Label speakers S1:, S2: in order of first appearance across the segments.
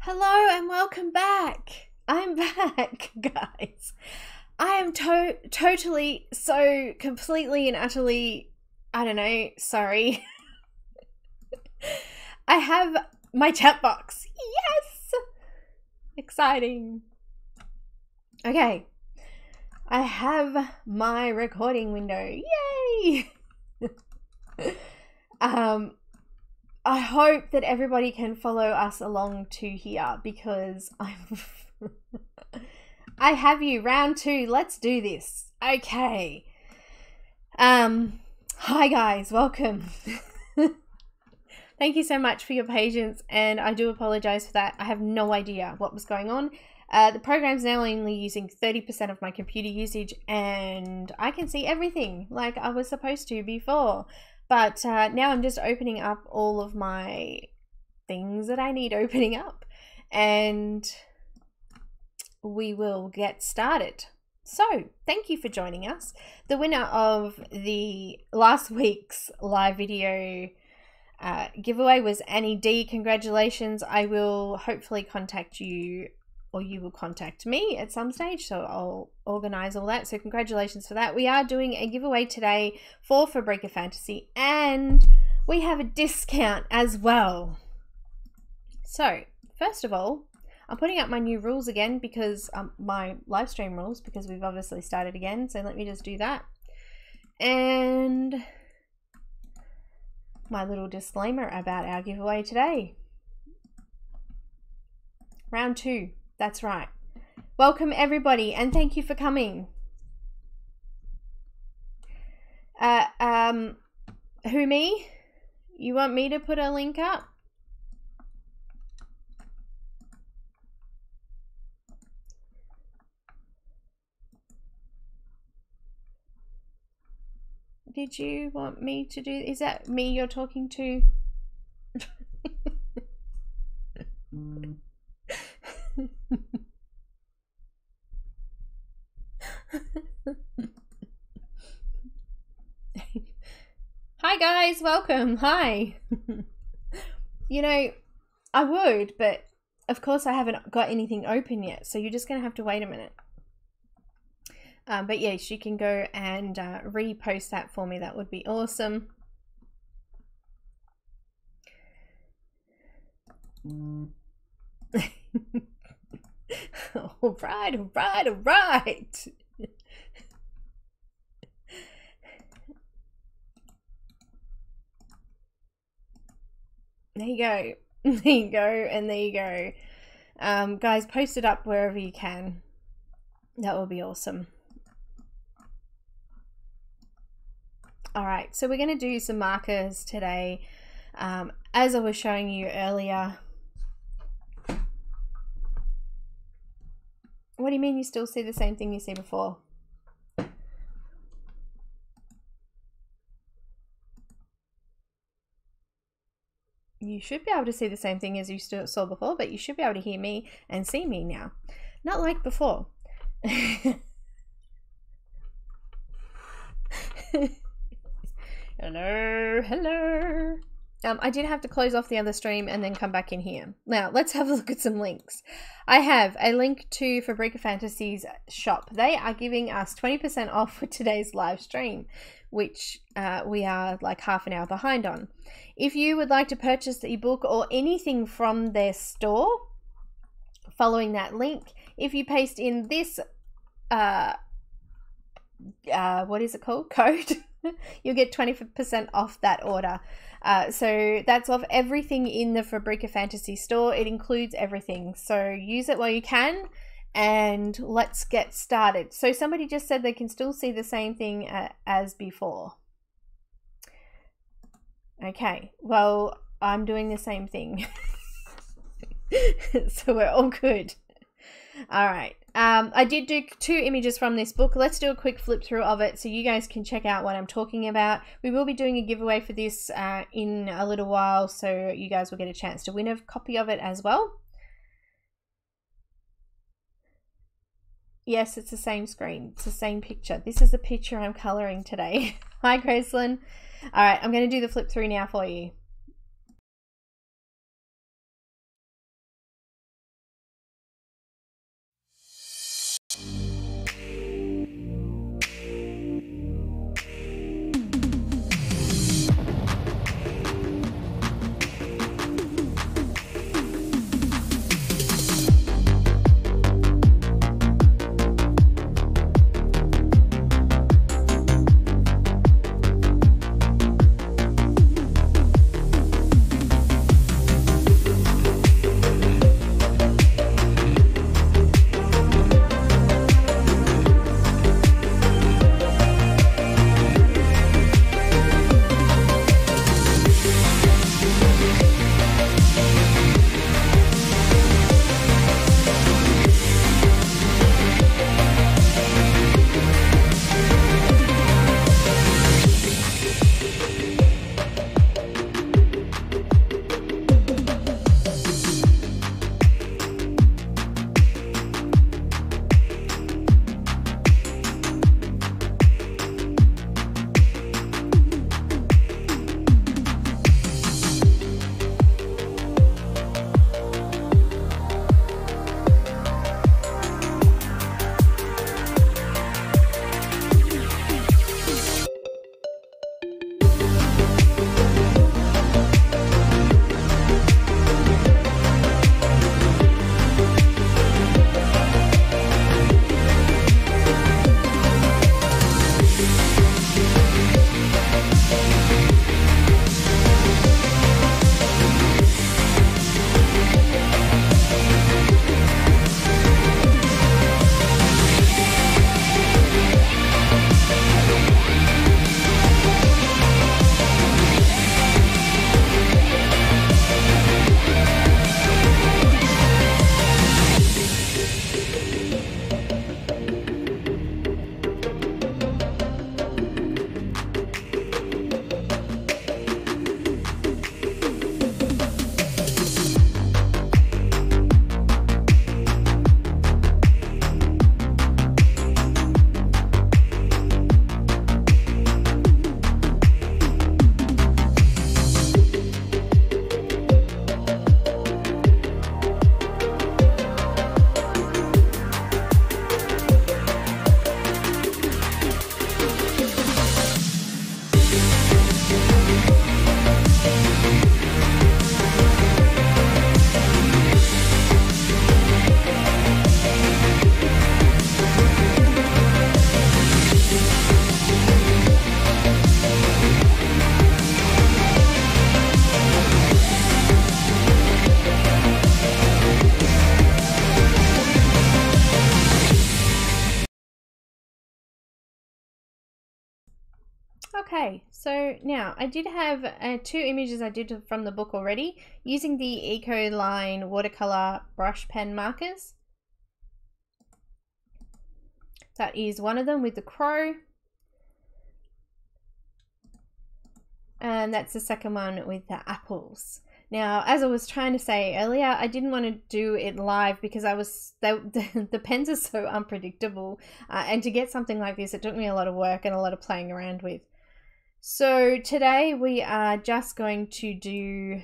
S1: Hello and welcome back. I'm back, guys. I am totally, so completely and utterly, I don't know, sorry. I have my chat box. Yes! Exciting. Okay. I have my recording window. Yay! I hope that everybody can follow us along to here because I have you. Round 2. Let's do this. Okay. Hi guys, welcome. Thank you so much for your patience, and I do apologize for that. I have no idea what was going on. The program's now only using 30% of my computer usage, and I can see everything like I was supposed to before. But now I'm just opening up all of my things that I need opening up, and we will get started. So thank you for joining us. The winner of the last week's live video giveaway was Annie D. Congratulations. I will hopefully contact you, or you will contact me at some stage, so I'll organize all that. So congratulations for that. We are doing a giveaway today for Fabrika Fantasy, and we have a discount as well. So first of all, I'm putting up my new rules again because my live stream rules, because we've obviously started again. So let me just do that. And my little disclaimer about our giveaway today. Round 2. That's right. Welcome everybody, and thank you for coming. Who, me? You want me to put a link up? Did you want me to do? Is that me you're talking to? Hi guys, welcome. Hi. You know, I would, but of course I haven't got anything open yet, so you're just gonna have to wait a minute. But yes, you can go and repost that for me. That would be awesome. All right, all right, all right. There you go. There you go, and there you go. Guys, post it up wherever you can. That will be awesome. All right, so we're going to do some markers today. As I was showing you earlier. What do you mean you still see the same thing you see before? You should be able to see the same thing as you saw before, but you should be able to hear me and see me now. Not like before. Hello, hello. I did have to close off the other stream and then come back in here. Now, let's have a look at some links. I have a link to Fabrika Fantasy's shop. They are giving us 20% off for today's live stream, which we are like half an hour behind on. If you would like to purchase the ebook or anything from their store, following that link, if you paste in this, what is it called? Code, you'll get 20% off that order. So that's off everything in the Fabrika Fantasy store. It includes everything. So use it while you can, and let's get started. So somebody just said they can still see the same thing as before. Okay, well, I'm doing the same thing. So we're all good. All right. I did do 2 images from this book. Let's do a quick flip through of it so you guys can check out what I'm talking about. We will be doing a giveaway for this in a little while, so you guys will get a chance to win a copy of it as well. Yes, it's the same screen. It's the same picture. This is the picture I'm coloring today. Hi, Gracelyn. All right, I'm going to do the flip through now for you. Okay, so now I did have 2 images I did from the book already using the Ecoline watercolor brush pen markers. That is one of them with the crow. And that's the second one with the apples. Now, as I was trying to say earlier, I didn't want to do it live because the pens are so unpredictable. And to get something like this, it took me a lot of work and a lot of playing around with. So today we are just going to do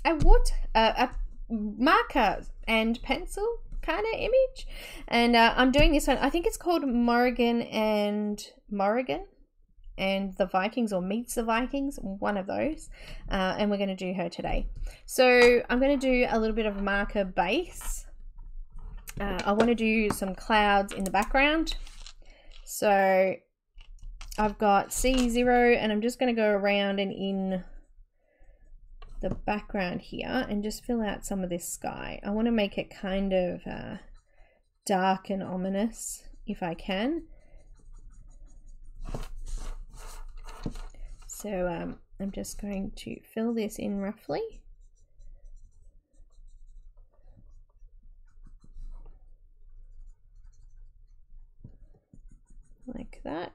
S1: a marker and pencil kind of image. And I'm doing this one, I think it's called Morrigan and the Vikings, or Meets the Vikings, one of those, and we're going to do her today. So I'm going to do a little bit of a marker base. I want to do some clouds in the background, so I've got C0 and I'm just going to go around and in the background here and just fill out some of this sky. I want to make it kind of dark and ominous if I can. So I'm just going to fill this in roughly. Like that.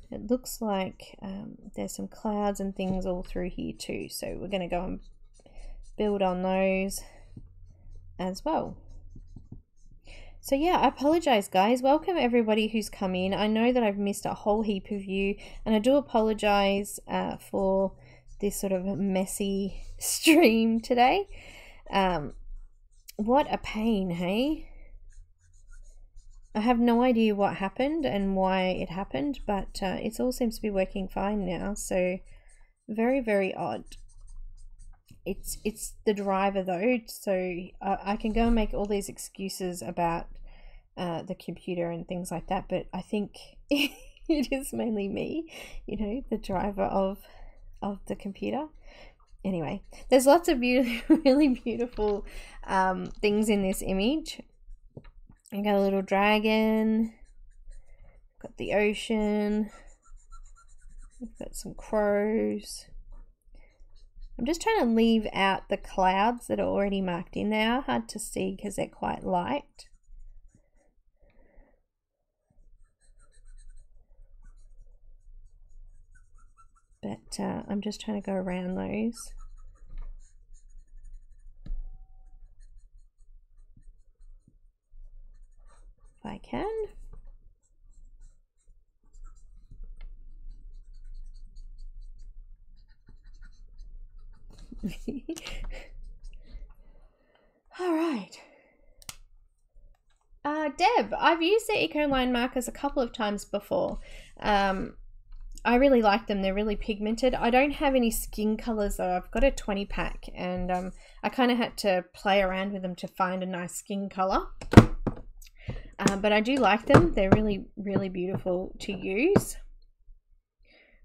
S1: It looks like there's some clouds and things all through here too, so we're going to go and build on those as well. So yeah, I apologize guys. Welcome everybody who's come in. I know that I've missed a whole heap of you, and I do apologize for this sort of messy stream today. What a pain, hey? I have no idea what happened and why it happened, but it all seems to be working fine now, so very, very odd. It's the driver though, so I can go and make all these excuses about the computer and things like that, but I think it is mainly me, you know, the driver of the computer. Anyway, there's lots of really beautiful things in this image. I got a little dragon, got the ocean, we've got some crows. I'm just trying to leave out the clouds that are already marked in there. Hard to see because they're quite light. But I'm just trying to go around those. If I can. All right. Deb, I've used the Ecoline markers a couple of times before. I really like them. They're really pigmented. I don't have any skin colors though. I've got a 20 pack and I kind of had to play around with them to find a nice skin color. But I do like them. They're really, really beautiful to use.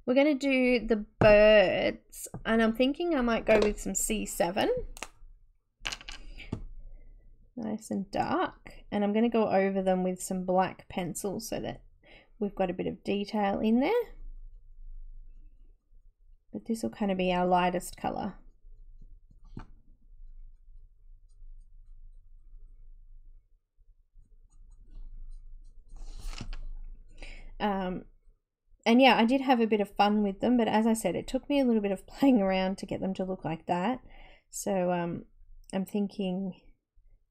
S1: We're going to do the birds, and I'm thinking I might go with some C7. Nice and dark. And I'm going to go over them with some black pencils so that we've got a bit of detail in there. But this will kind of be our lightest colour. And yeah, I did have a bit of fun with them, but as I said, it took me a little bit of playing around to get them to look like that. So I'm thinking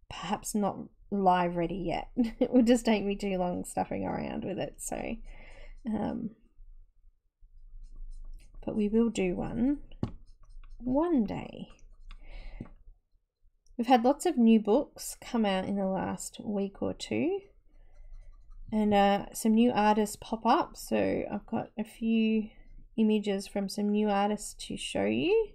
S1: perhaps not live ready yet. It would just take me too long stuffing around with it. So, but we will do one day. We've had lots of new books come out in the last week or two. And some new artists pop up, so I've got a few images from some new artists to show you.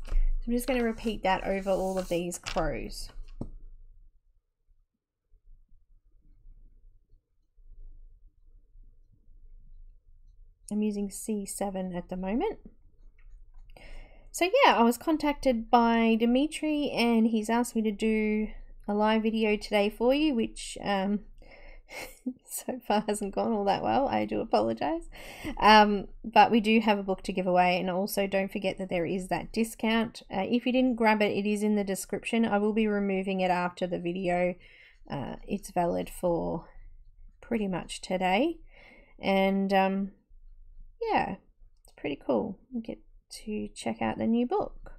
S1: So I'm just going to repeat that over all of these crows. I'm using C7 at the moment. So yeah, I was contacted by Dimitri and he's asked me to do a live video today for you, which so far hasn't gone all that well. I do apologize. But we do have a book to give away, and also don't forget that there is that discount. If you didn't grab it, it is in the description. I will be removing it after the video. It's valid for pretty much today. And yeah, it's pretty cool. You get to check out the new book.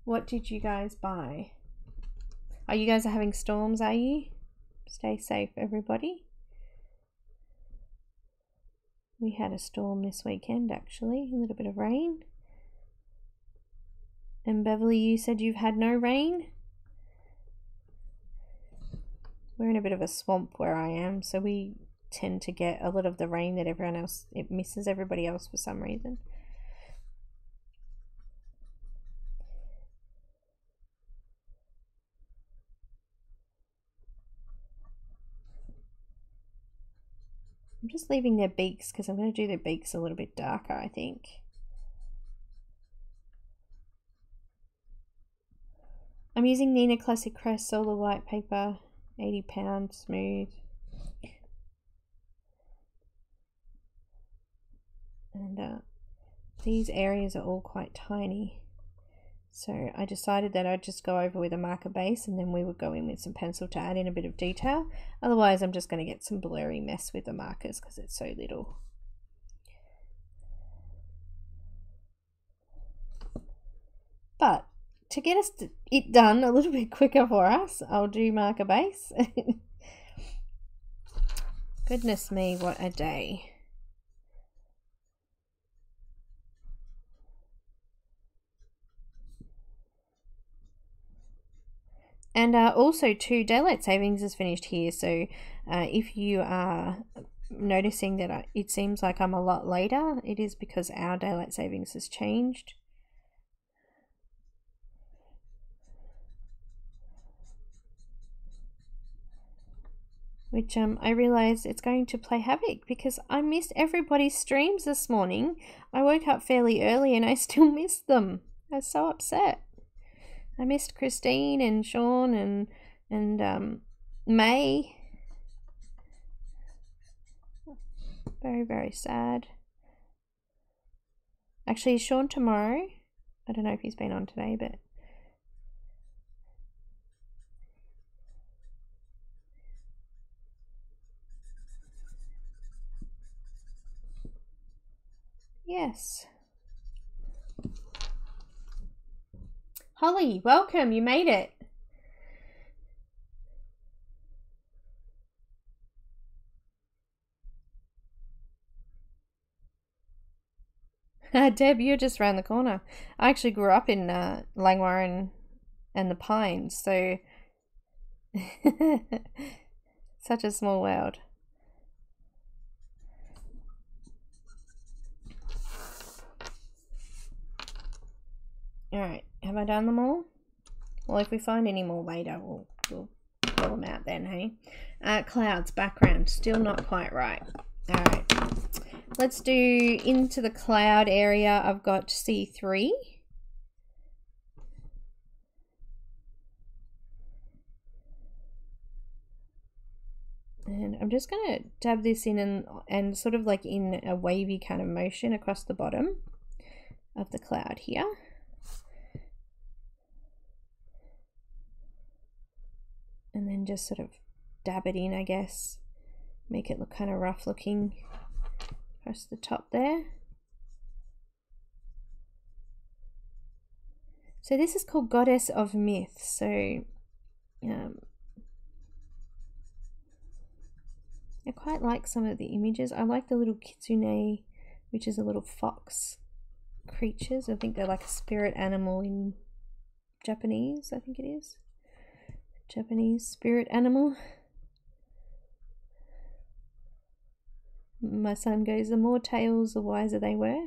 S1: What did you guys buy? Oh, you guys are having storms, are you? Stay safe, everybody. We had a storm this weekend, actually. A little bit of rain. And Beverly, you said you've had no rain? We're in a bit of a swamp where I am, so we tend to get a lot of the rain that everyone else, it misses everybody else for some reason. I'm just leaving their beaks because I'm going to do their beaks a little bit darker, I think. I'm using Neenah Classic Crest Solar White paper, 80 pound smooth. And these areas are all quite tiny. So I decided that I'd just go over with a marker base and then we would go in with some pencil to add in a bit of detail. Otherwise I'm just going to get some blurry mess with the markers because it's so little. But to get it done a little bit quicker for us, I'll do marker base. Goodness me, what a day. And also too, daylight savings is finished here, so if you are noticing that it seems like I'm a lot later, it is because our daylight savings has changed. Which I realised it's going to play havoc because I missed everybody's streams this morning. I woke up fairly early and I still missed them. I was so upset. I missed Christine and Sean and May. Very, very sad. Actually, is Sean tomorrow? I don't know if he's been on today, but... Yes. Holly, welcome. You made it. Deb, you're just around the corner. I actually grew up in Langwarrin and the Pines, so such a small world. Alright, have I done them all? Well, if we find any more later, we'll pull them out then, hey? Clouds, background, still not quite right. Alright, let's do into the cloud area. I've got C3. And I'm just going to dab this in and sort of like in a wavy kind of motion across the bottom of the cloud here. And then just sort of dab it in, I guess. Make it look kind of rough looking across the top there. So this is called Goddess of Myth. So I quite like some of the images. I like the little kitsune, which is a little fox creatures. I think they're like a spirit animal in Japanese, I think it is. Japanese spirit animal. My son goes, the more tails, the wiser they were.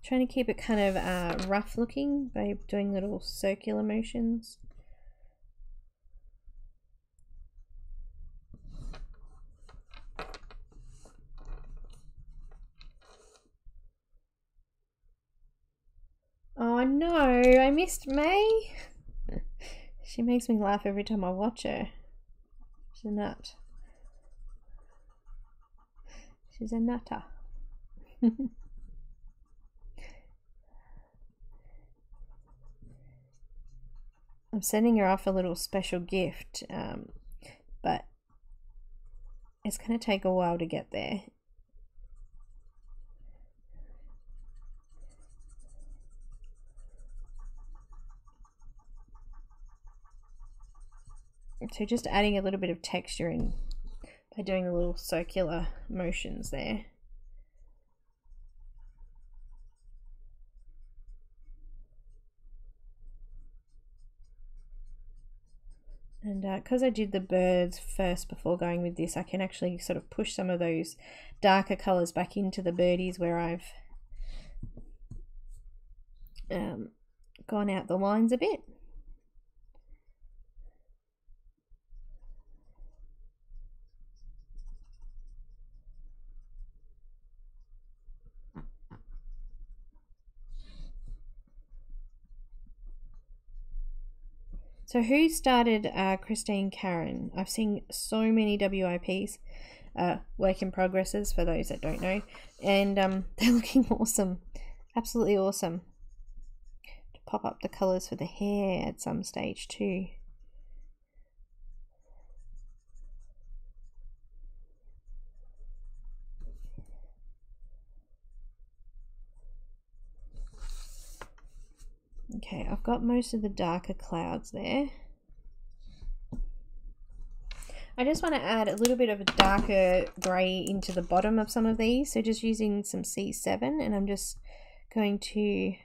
S1: Trying to keep it kind of rough looking by doing little circular motions. Oh no, I missed May. She makes me laugh every time I watch her. She's a nut. She's a nutter. I'm sending her off a little special gift, but it's going to take a while to get there. So just adding a little bit of texture in by doing the little circular motions there. And because I did the birds first before going with this, I can actually sort of push some of those darker colours back into the birdies where I've gone out the lines a bit. So who started Christine Caran? I've seen so many WIPs, work in progresses for those that don't know, and they're looking awesome, absolutely awesome. To pop up the colours for the hair at some stage too. Okay, I've got most of the darker clouds there. I just want to add a little bit of a darker grey into the bottom of some of these. So just using some C7, and I'm just going to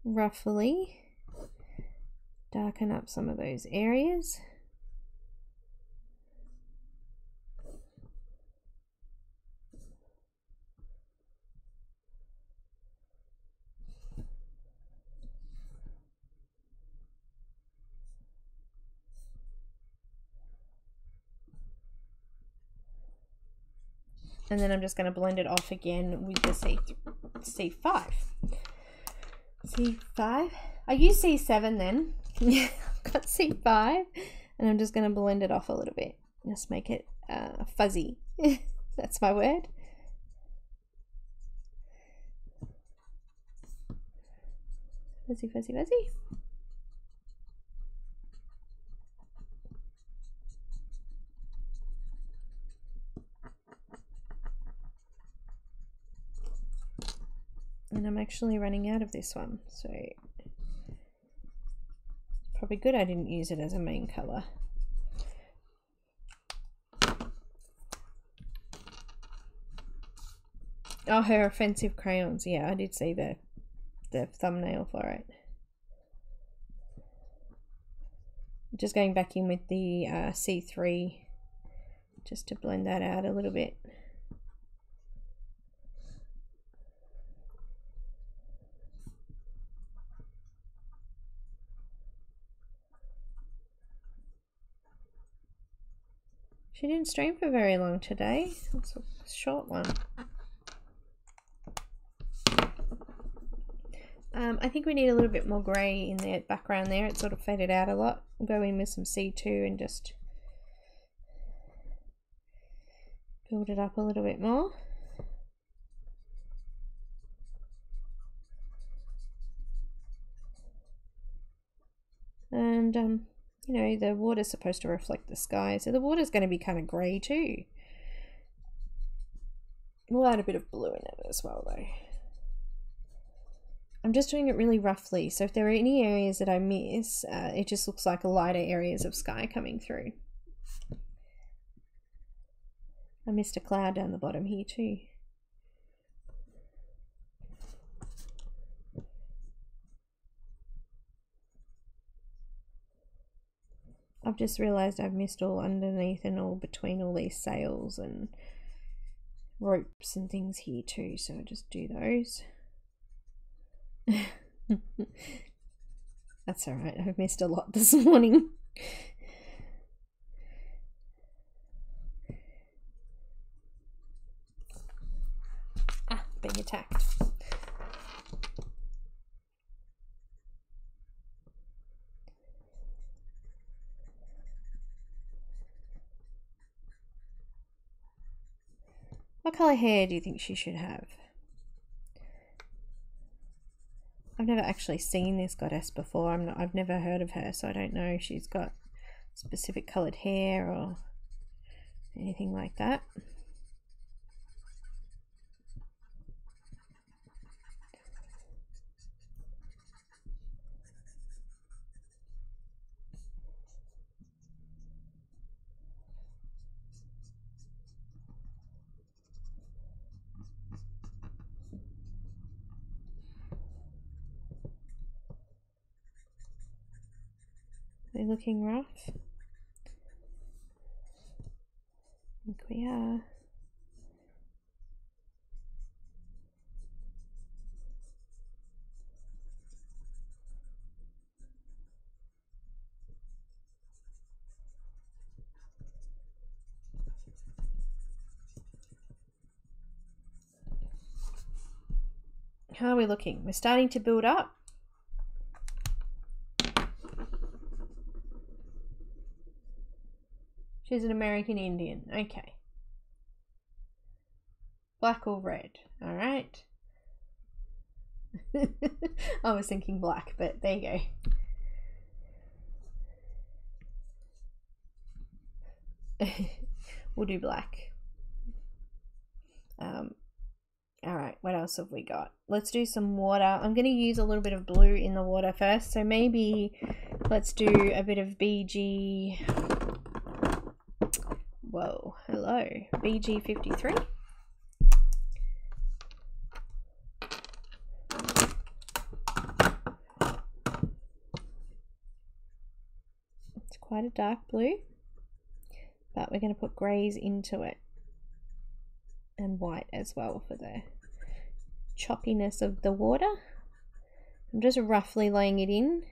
S1: roughly darken up some of those areas. And then I'm just going to blend it off again with the C5. C5. I use C7 then. Yeah, I've got C5. And I'm just going to blend it off a little bit. Just make it fuzzy. That's my word. Fuzzy, fuzzy, fuzzy. And I'm actually running out of this one, so it's probably good I didn't use it as a main colour. Oh, her offensive crayons. Yeah, I did see the thumbnail for it. Just going back in with the C3 just to blend that out a little bit. She didn't stream for very long today. It's a short one. I think we need a little bit more grey in the background there. It sort of faded out a lot. We'll go in with some C2 and just build it up a little bit more. And you know, the water's supposed to reflect the sky, so the water's going to be kind of grey too. We'll add a bit of blue in it as well though. I'm just doing it really roughly, so if there are any areas that I miss, it just looks like lighter areas of sky coming through. I missed a cloud down the bottom here too. I've just realised I've missed all underneath and all between all these sails and ropes and things here too, so I'll just do those. That's alright, I've missed a lot this morning. Ah, being attacked. What colour hair do you think she should have? I've never actually seen this goddess before. I've never heard of her, so I don't know if she's got specific coloured hair or anything like that. Are they looking rough? I think we are. How are we looking? We're starting to build up. She's an American Indian. Okay. Black or red? All right. I was thinking black, but there you go. We'll do black. All right, what else have we got? Let's do some water. I'm going to use a little bit of blue in the water first. So maybe let's do a bit of BG. Whoa, hello. BG 53. It's quite a dark blue, but we're going to put greys into it. And white as well for the choppiness of the water. I'm just roughly laying it in.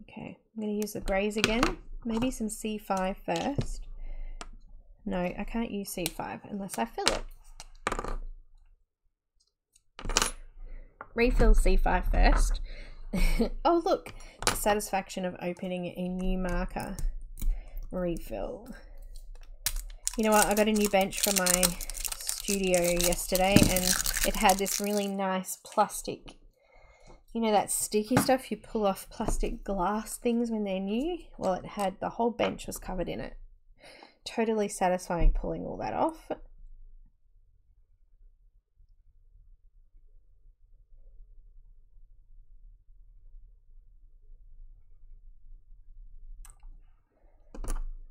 S1: Okay, I'm going to use the greys again. Maybe some C5 first. No, I can't use C5 unless I fill it. Refill C5 first. Oh look, the satisfaction of opening a new marker. Refill. You know what, I got a new bench for my studio yesterday and it had this really nice plastic, you know that sticky stuff you pull off plastic glass things when they're new? Well, it had, the whole bench was covered in it. Totally satisfying pulling all that off.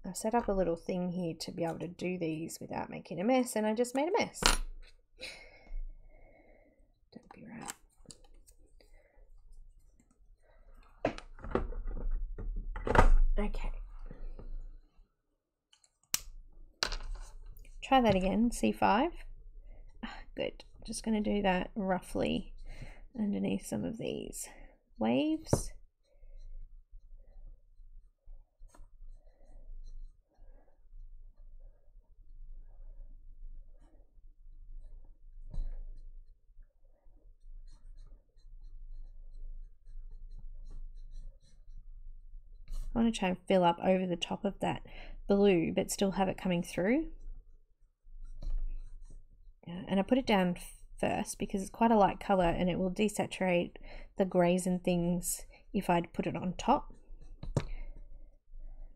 S1: I've set up a little thing here to be able to do these without making a mess, and I just made a mess. Don't be right. Okay. Try that again, C5. Good. Just going to do that roughly underneath some of these waves. I want to try and fill up over the top of that blue, but still have it coming through. And I put it down first because it's quite a light color and it will desaturate the greys and things if I'd put it on top.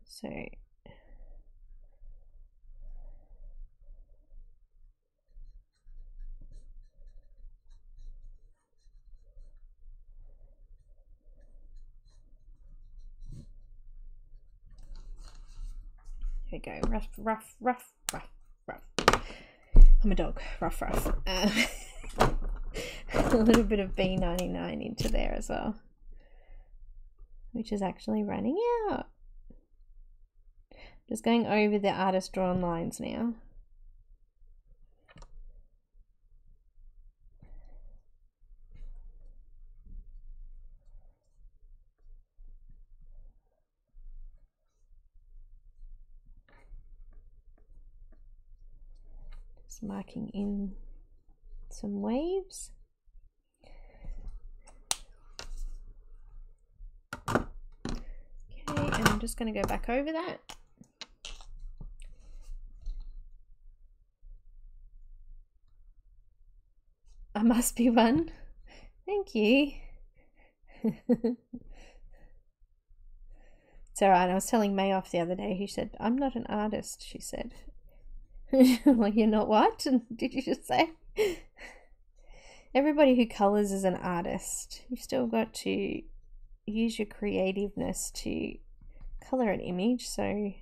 S1: So Here we go. Rough, rough, rough, rough, rough. I'm a dog. Rough, rough. A little bit of B99 into there as well, which is actually running out. Just going over the artist drawn lines now. Just marking in some waves. Okay, and I'm just going to go back over that. I must be one. Thank you. It's alright. I was telling May off the other day, who said, I'm not an artist, she said. Like, you're not what? Did you just say? Everybody who colours is an artist. You've still got to use your creativeness to colour an image. So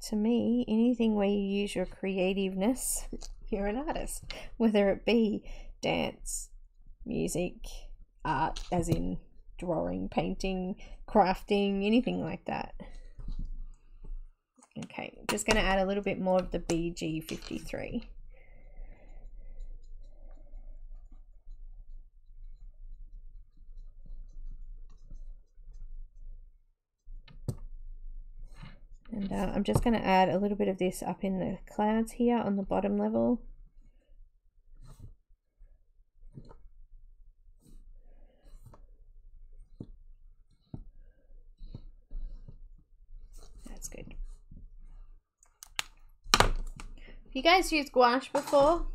S1: to me, anything where you use your creativeness, you're an artist. Whether it be dance, music, art, as in drawing, painting, crafting, anything like that. Okay, just going to add a little bit more of the BG53. And I'm just going to add a little bit of this up in the clouds here on the bottom level. That's good. Have you guys used gouache before?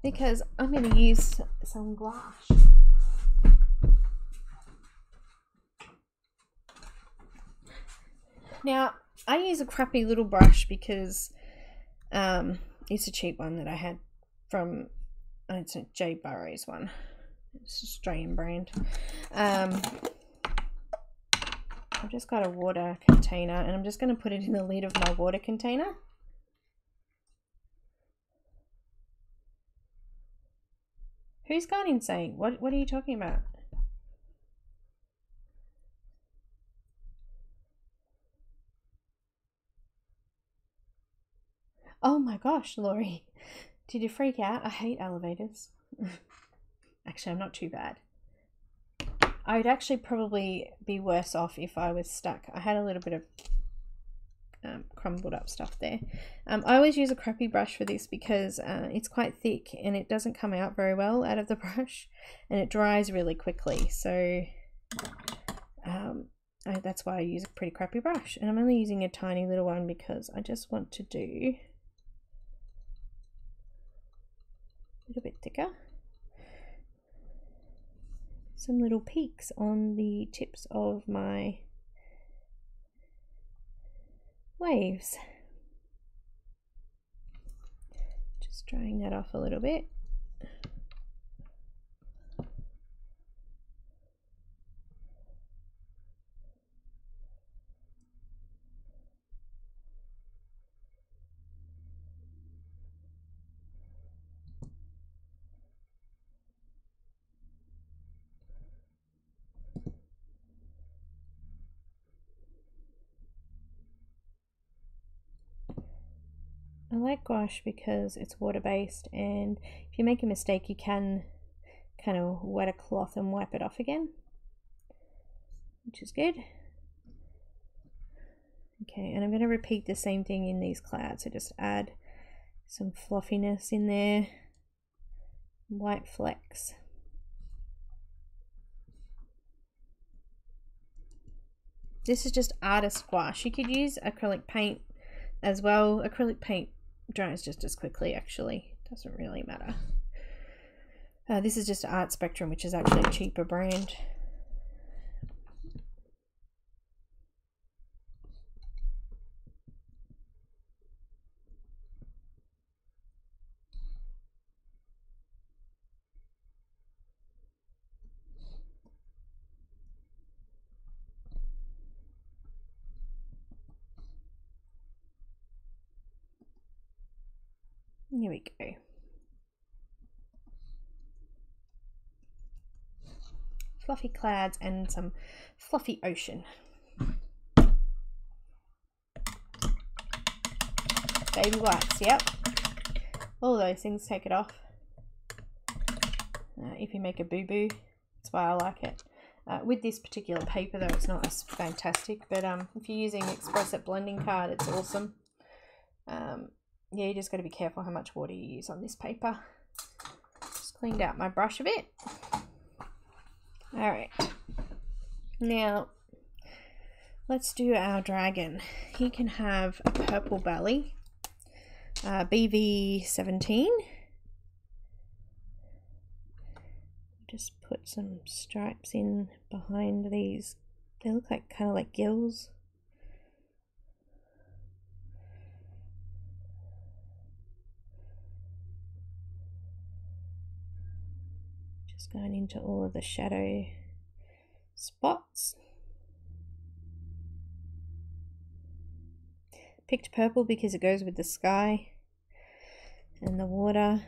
S1: Because I'm going to use some gouache. Now, I use a crappy little brush because it's a cheap one that I had from, it's a J Burrows one. It's an Australian brand. I've just got a water container and I'm just going to put it in the lid of my water container. Who's gone insane? What are you talking about? Oh my gosh, Laurie. Did you freak out? I hate elevators. Actually, I'm not too bad. I would actually probably be worse off if I was stuck. I had a little bit of crumbled up stuff there. I always use a crappy brush for this because it's quite thick and it doesn't come out very well out of the brush and it dries really quickly. So that's why I use a pretty crappy brush. And I'm only using a tiny little one because I just want to do a little bit thicker. Some little peaks on the tips of my waves. Just drying that off a little bit. I like gouache because it's water-based, and if you make a mistake you can kind of wet a cloth and wipe it off again, which is good. Okay, and I'm going to repeat the same thing in these clouds, so just add some fluffiness in there, white flecks. This is just artist gouache. You could use acrylic paint as well. Acrylic paint dries just as quickly, actually. Doesn't really matter. This is just Art Spectrum, which is actually a cheaper brand. Here we go. Fluffy clouds and some fluffy ocean. Baby wipes, yep. All those things, take it off. If you make a boo-boo, that's why I like it. With this particular paper though, it's not as fantastic, but if you're using Express blending card, it's awesome. Yeah, you just got to be careful how much water you use on this paper. Just cleaned out my brush a bit. Alright, now let's do our dragon. He can have a purple belly, BV17. Just put some stripes in behind these. They look like kind of like gills. Just going into all of the shadow spots. Picked purple because it goes with the sky and the water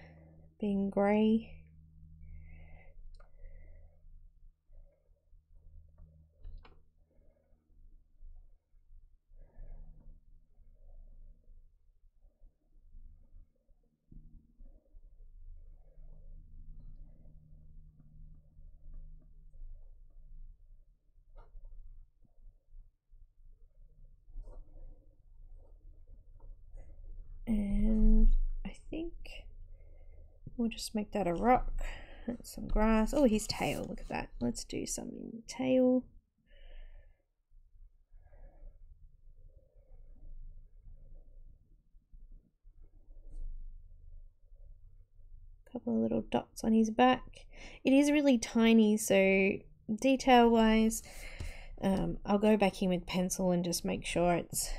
S1: being grey. And I think we'll just make that a rock and some grass. Oh, his tail, look at that. Let's do some tail. Couple of little dots on his back. It is really tiny, so detail wise, I'll go back in with pencil and just make sure it's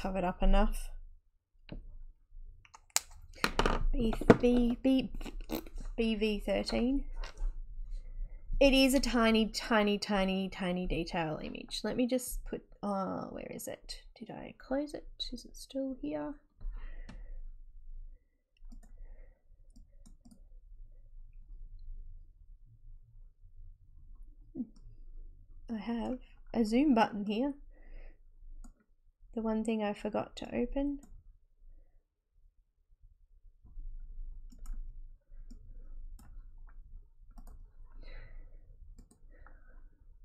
S1: covered up enough. BV13. It is a tiny detail image. Let me just put, where is it? Did I close it? Is it still here? I have a zoom button here. The one thing I forgot to open.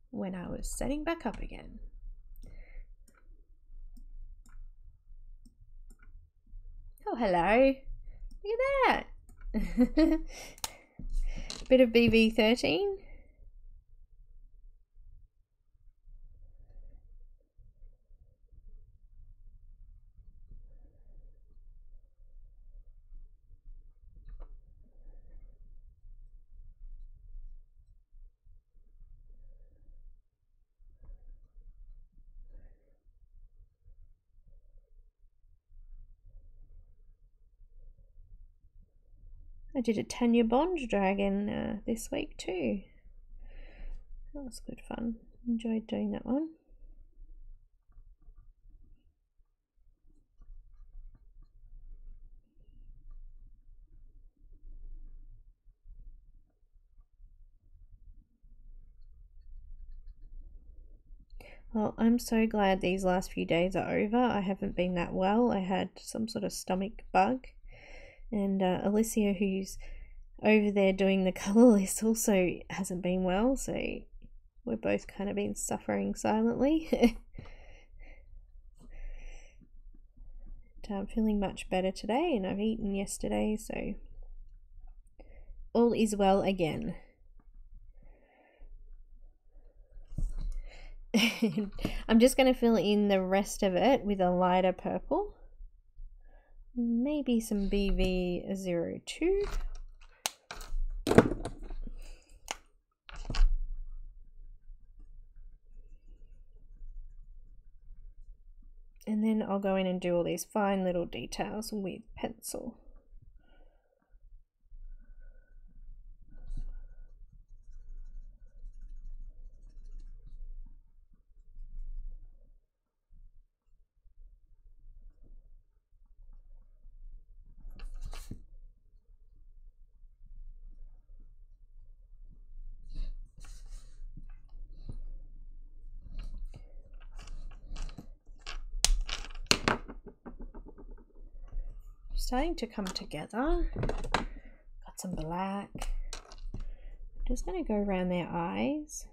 S1: When I was setting back up again. Oh, hello. Look at that. Bit of BV13. I did a Tanya Bond dragon this week too. That was good fun. Enjoyed doing that one. Well, I'm so glad these last few days are over. I haven't been that well. I had some sort of stomach bug. And Alicia, who's over there doing the colour list, also hasn't been well. So we're both kind of been suffering silently. I'm feeling much better today, and I've eaten yesterday, so all is well again. I'm just going to fill in the rest of it with a lighter purple. Maybe some BV02. And then I'll go in and do all these fine little details with pencil. starting to come together. Got some black. Just going to go around their eyes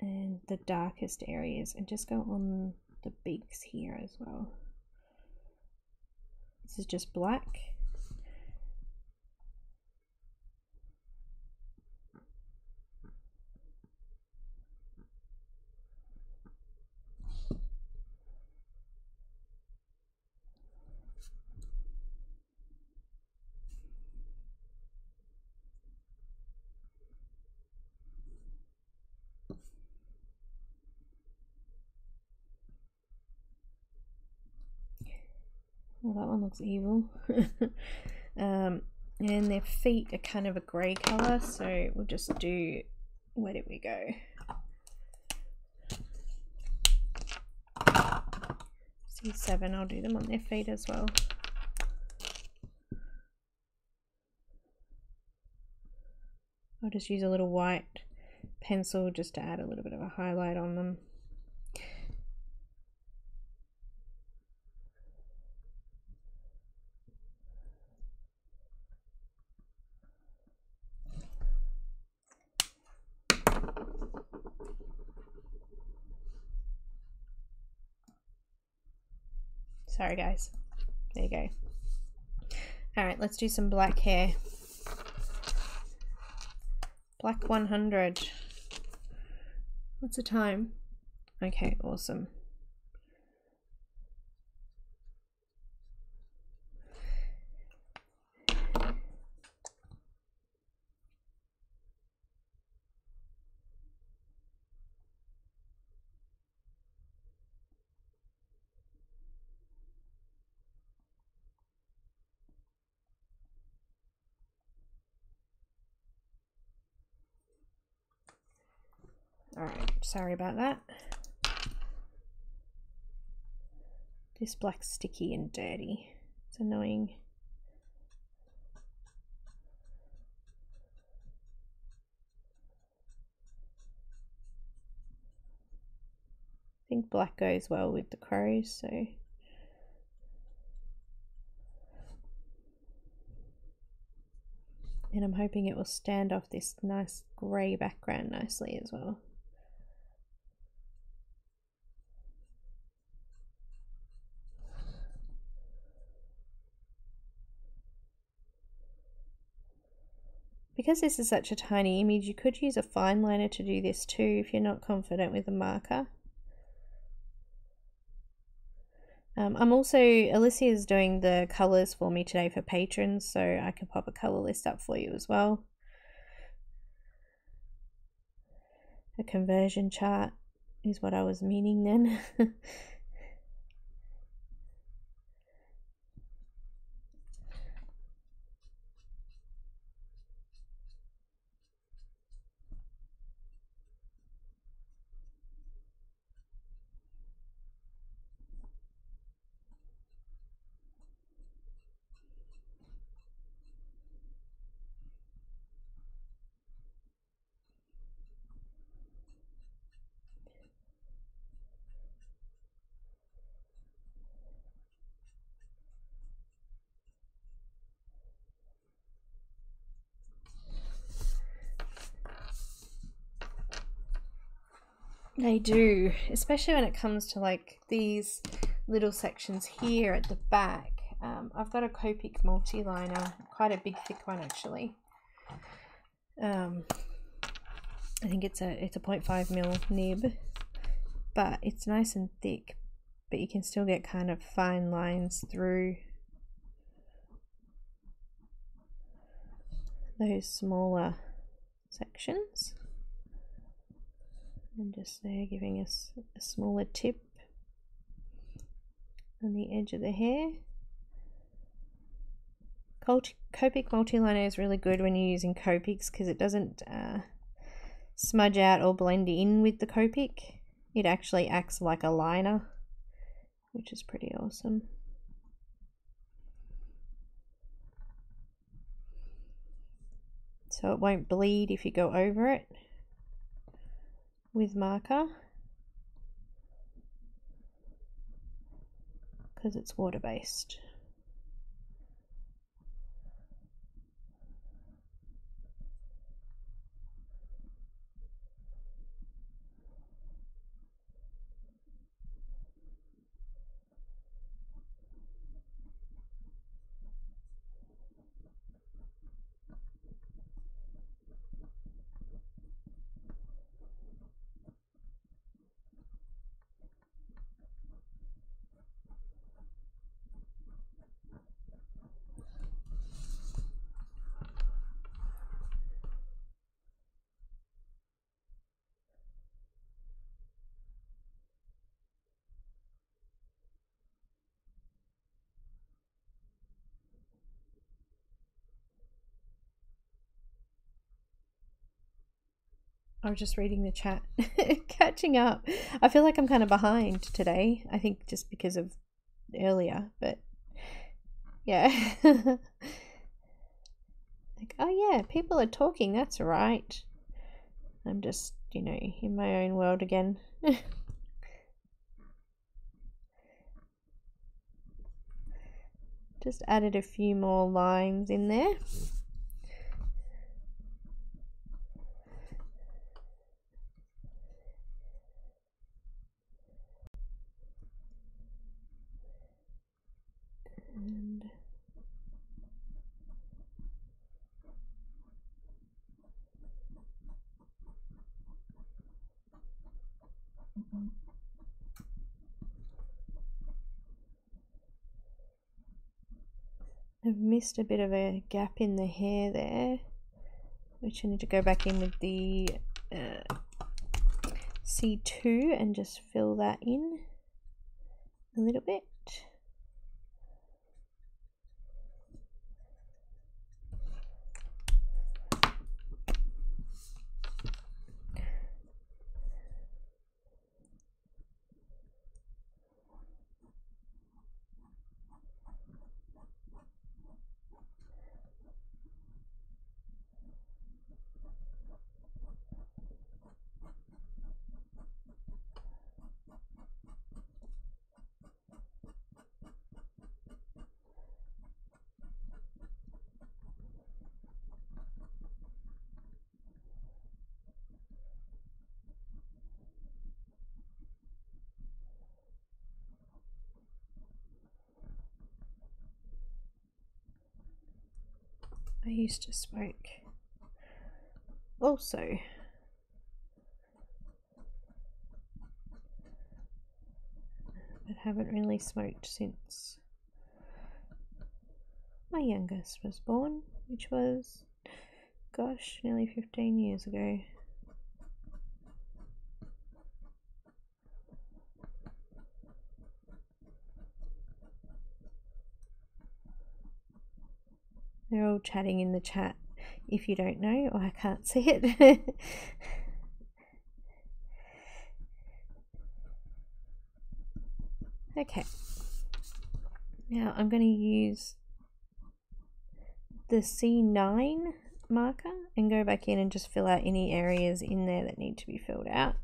S1: and the darkest areas and just go on the beaks here as well. This is just black. Well, that one looks evil. And their feet are kind of a grey colour, so we'll just do, where did we go? C7, I'll do them on their feet as well. I'll just use a little white pencil just to add a little bit of a highlight on them. Sorry guys, there you go. Alright, let's do some black hair. Black 100. What's the time? Okay, awesome. Alright, sorry about that. This black's sticky and dirty. It's annoying. I think black goes well with the crows, so. And I'm hoping it will stand off this nice grey background nicely as well. Because this is such a tiny image, you could use a fine liner to do this too if you're not confident with a marker. I'm also, Alicia's doing the colours for me today for patrons, so I can pop a colour list up for you as well. A conversion chart is what I was meaning then. They do, especially when it comes to like these little sections here at the back. I've got a Copic multi-liner, quite a big thick one actually. I think it's a 0.5mm nib, but it's nice and thick, but you can still get kind of fine lines through those smaller sections. And just there giving us a smaller tip on the edge of the hair. Copic multi-liner is really good when you're using Copics because it doesn't smudge out or blend in with the Copic. It actually acts like a liner, which is pretty awesome. So it won't bleed if you go over it with marker because it's water-based. I was just reading the chat. Catching up. I feel like I'm kind of behind today. I think just because of earlier, but yeah. Like, oh yeah, people are talking, that's right. I'm just, you know, in my own world again. Just added a few more lines in there. And I've missed a bit of a gap in the hair there, which I need to go back in with the C2 and just fill that in a little bit. I used to smoke also, but haven't really smoked since my youngest was born, which was, gosh, nearly 15 years ago. They're all chatting in the chat. If you don't know, or I can't see it. Okay. Now I'm going to use the C9 marker and go back in and just fill out any areas in there that need to be filled out.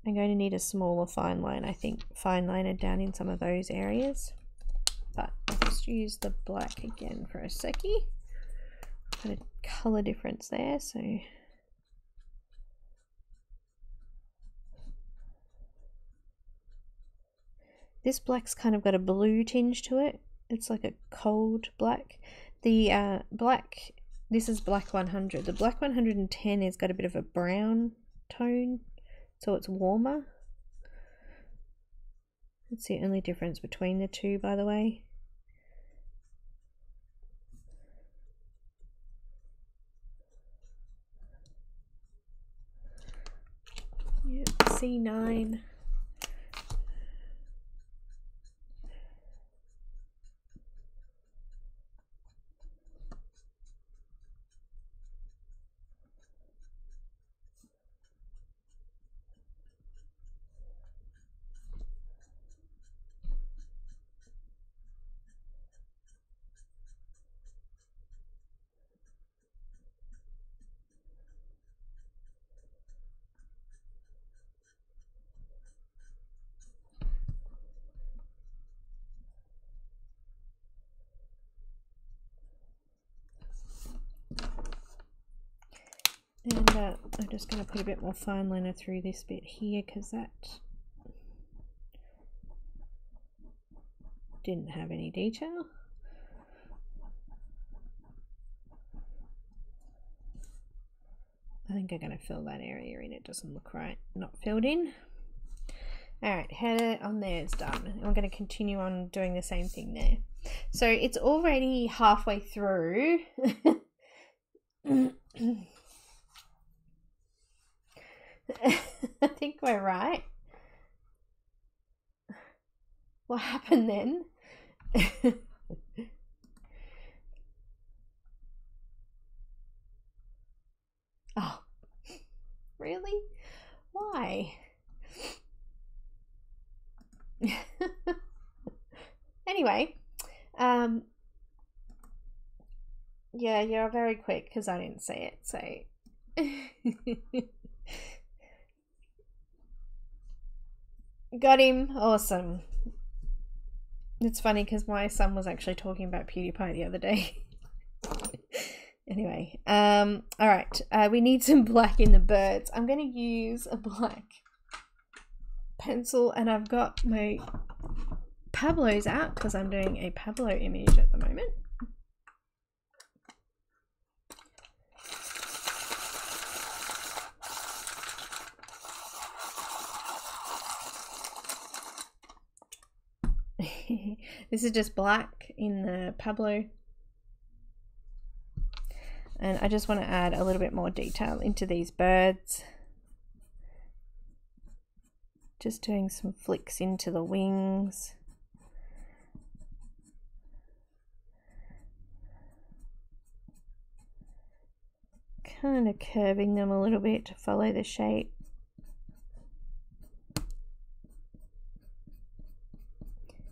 S1: I'm going to need a smaller fine line, I think, fine liner down in some of those areas. But I'll just use the black again for a seckie. Got a colour difference there, so this black's kind of got a blue tinge to it. It's like a cold black. The black, this is black 100. The black 110 has got a bit of a brown tone, so it's warmer. That's the only difference between the two, by the way. Yep, C9. And I'm just going to put a bit more fine liner through this bit here because that didn't have any detail. I think I'm going to fill that area in. It doesn't look right, not filled in. Alright, header on there is done. I'm going to continue on doing the same thing there. So it's already halfway through. I think we're right. What happened then? Oh, really? Why? Anyway, yeah, you're very quick because I didn't say it, so. Got him. Awesome. It's funny because my son was actually talking about PewDiePie the other day. Anyway, all right, we need some black in the birds. I'm going to use a black pencil, and I've got my Pablos out because I'm doing a Pablo image at the moment. This is just black in the Pablo, and I just want to add a little bit more detail into these birds. Just doing some flicks into the wings. Kind of curving them a little bit to follow the shape.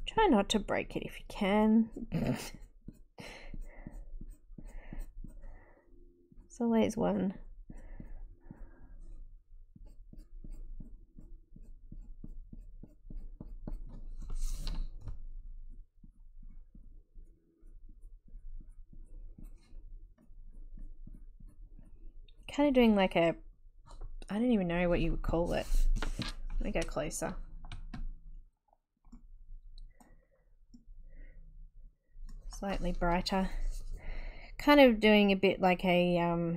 S1: Try not to break it if you can. There's always one. Kind of doing like a, I don't even know what you would call it. Let me go closer. Slightly brighter. Kind of doing a bit like a,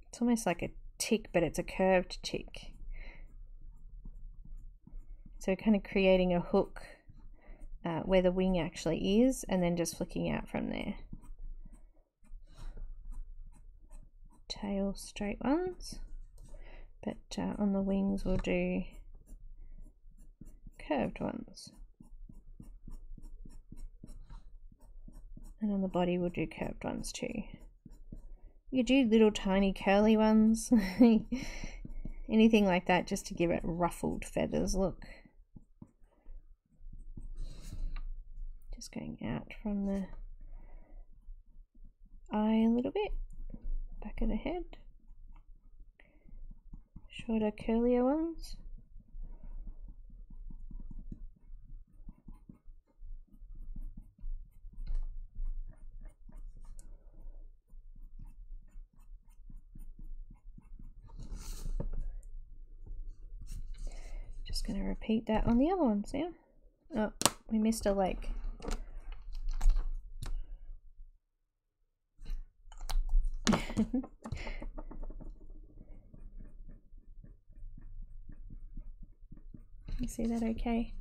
S1: it's almost like a tick, but it's a curved tick. So kind of creating a hook where the wing actually is, and then just flicking out from there. Tail straight ones, but on the wings we'll do curved ones, and on the body we'll do curved ones too. You could do little tiny curly ones, anything like that, just to give it ruffled feathers look. Just going out from the eye a little bit. Back of the head, shorter curlier ones. Just going to repeat that on the other ones now. Oh, we missed a leg. You see that okay?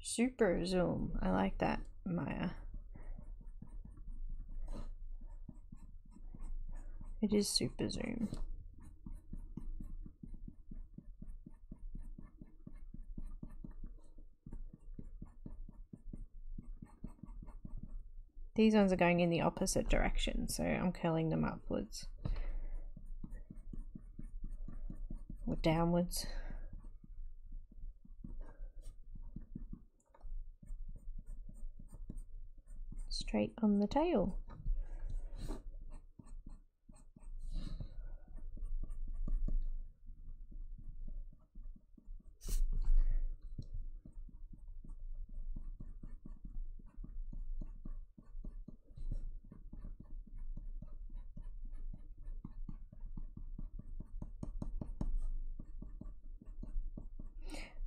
S1: Super zoom. I like that, Maya. It is super zoom. These ones are going in the opposite direction, so I'm curling them upwards or downwards. Straight on the tail.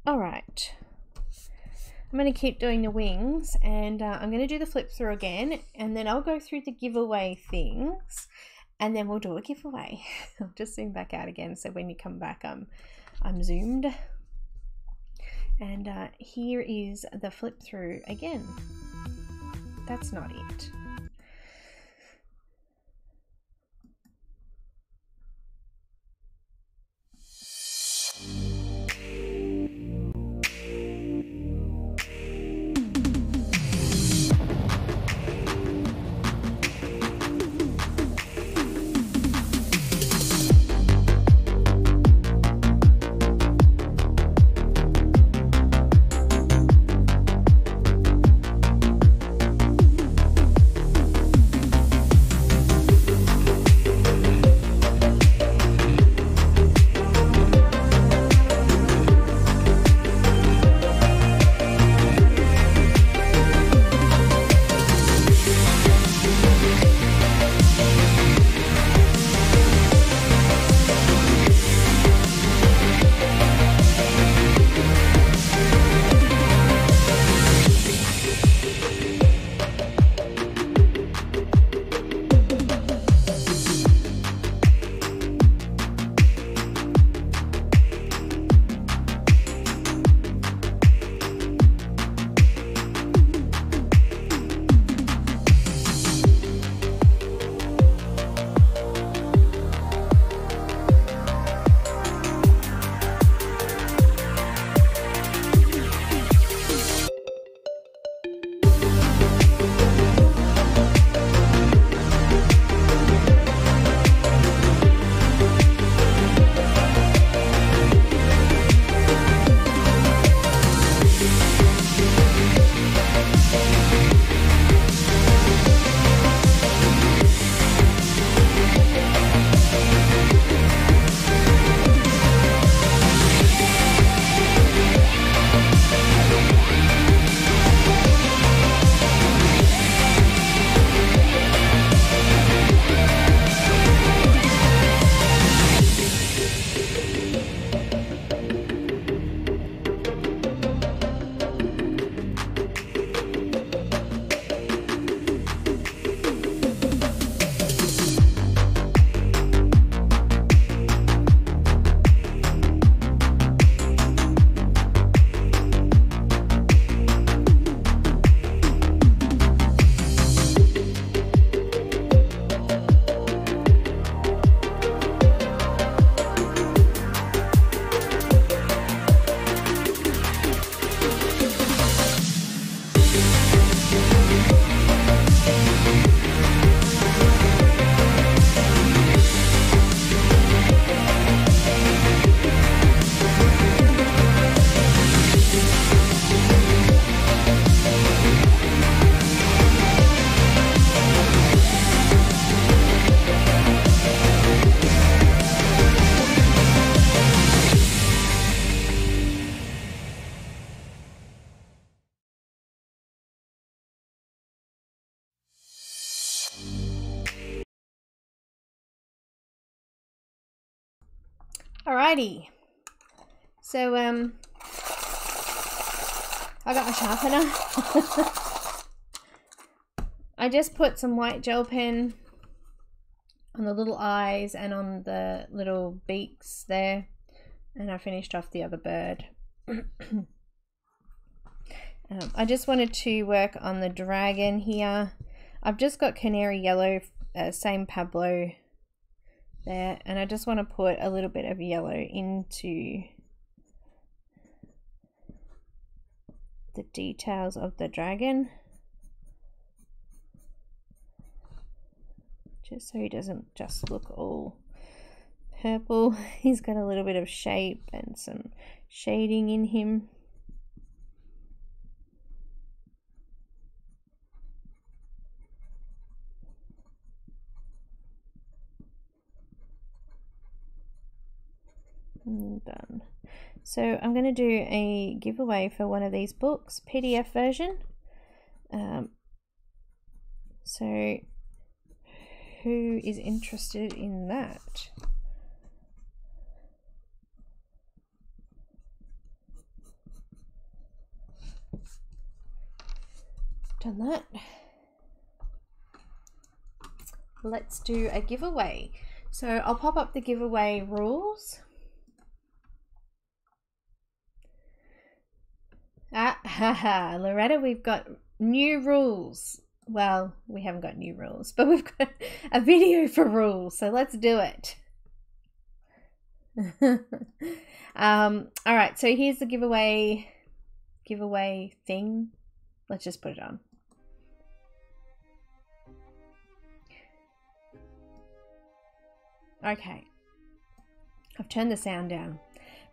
S1: All right. I'm going to keep doing the wings, and I'm going to do the flip through again, and then I'll go through the giveaway things, and then we'll do a giveaway. I'll just zoom back out again, so when you come back, I'm zoomed. And here is the flip through again. That's not it. Alrighty, so I got my sharpener. I just put some white gel pen on the little eyes and on the little beaks there, and I finished off the other bird. I just wanted to work on the dragon here. I've just got canary yellow, same Pablo there, and I just want to put a little bit of yellow into the details of the dragon, just so he doesn't just look all purple. He's got a little bit of shape and some shading in him. Done. So I'm going to do a giveaway for one of these books, PDF version. So who is interested in that? Done that. Let's do a giveaway. So I'll pop up the giveaway rules. Haha, Loretta, we've got new rules. Well, we haven't got new rules, but we've got a video for rules, so let's do it. All right, so here's the giveaway thing. Let's just put it on. Okay, I've turned the sound down.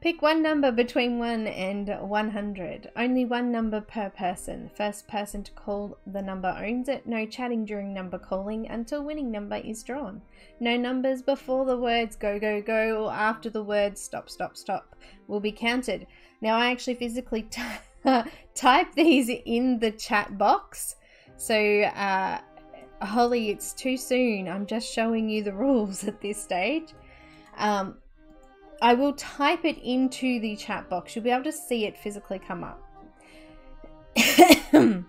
S1: Pick one number between 1 and 100. Only one number per person. First person to call the number owns it. No chatting during number calling until winning number is drawn. No numbers before the words go, go, go, or after the words stop, stop, stop will be counted. Now, I actually physically type these in the chat box. So, Holly, it's too soon. I'm just showing you the rules at this stage. I will type it into the chat box. You'll be able to see it physically come up. I'm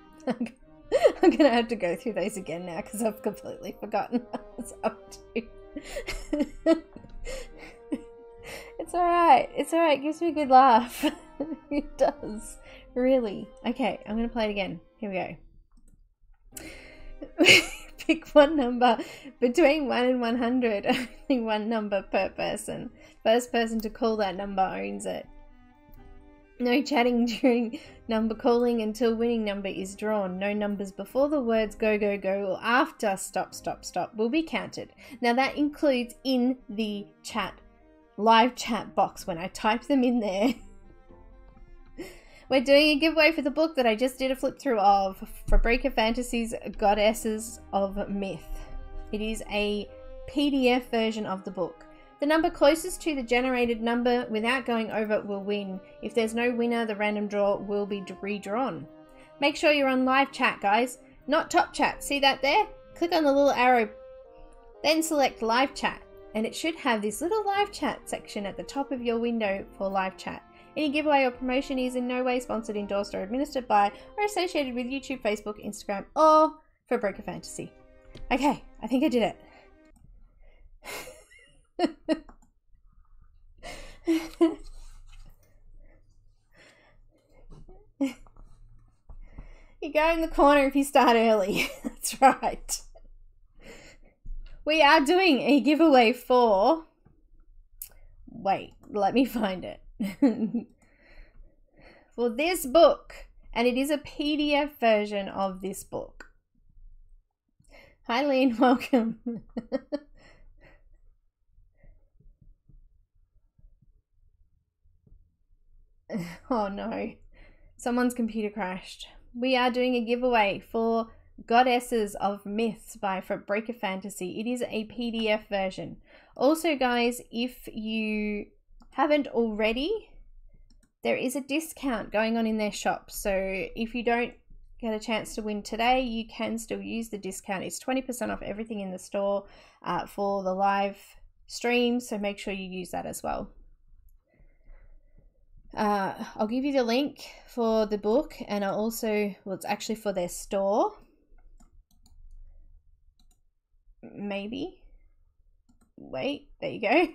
S1: going to have to go through those again now because I've completely forgotten what I was up to. It's alright. It's alright. It gives me a good laugh. It does. Really. Okay, I'm going to play it again. Here we go. Pick one number between 1 and 100. Only one number per person. First person to call that number owns it. No chatting during number calling until winning number is drawn. No numbers before the words go, go, go or after stop, stop, stop will be counted. Now that includes in the chat, live chat box when I type them in there. We're doing a giveaway for the book that I just did a flip through of, Fabrika Fantasy's Goddesses of Myth. It is a PDF version of the book. The number closest to the generated number without going over it will win. If there's no winner, the random draw will be redrawn. Make sure you're on live chat, guys, not top chat. See that there? Click on the little arrow, then select live chat, and it should have this little live chat section at the top of your window for live chat. Any giveaway or promotion is in no way sponsored, endorsed, or administered by, or associated with YouTube, Facebook, Instagram, or Fabrika Fantasy. Okay, I think I did it. You go in the corner if you start early. That's right. We are doing a giveaway for... Wait, let me find it. For this book, and it is a PDF version of this book. Hi Lean, welcome. Oh no, someone's computer crashed. We are doing a giveaway for Goddesses of Myths by Fabrika Fantasy. It is a PDF version. Also guys, if you haven't already, there is a discount going on in their shop. So if you don't get a chance to win today, you can still use the discount. It's 20% off everything in the store for the live stream. So make sure you use that as well. I'll give you the link for the book, and I'll also, well, it's actually for their store. Maybe. Wait, there you go.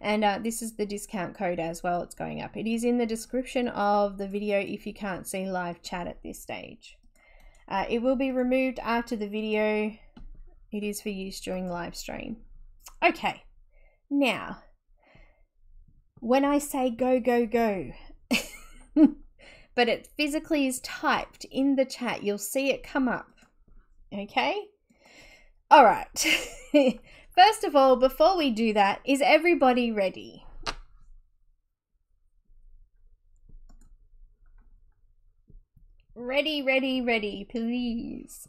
S1: And this is the discount code as well. It's going up. It is in the description of the video if you can't see live chat at this stage. It will be removed after the video. It is for use during live stream. Okay, now when I say go, go, go, but it physically is typed in the chat, you'll see it come up. Okay? All right. First of all, before we do that, is everybody ready? Ready, ready, ready, please.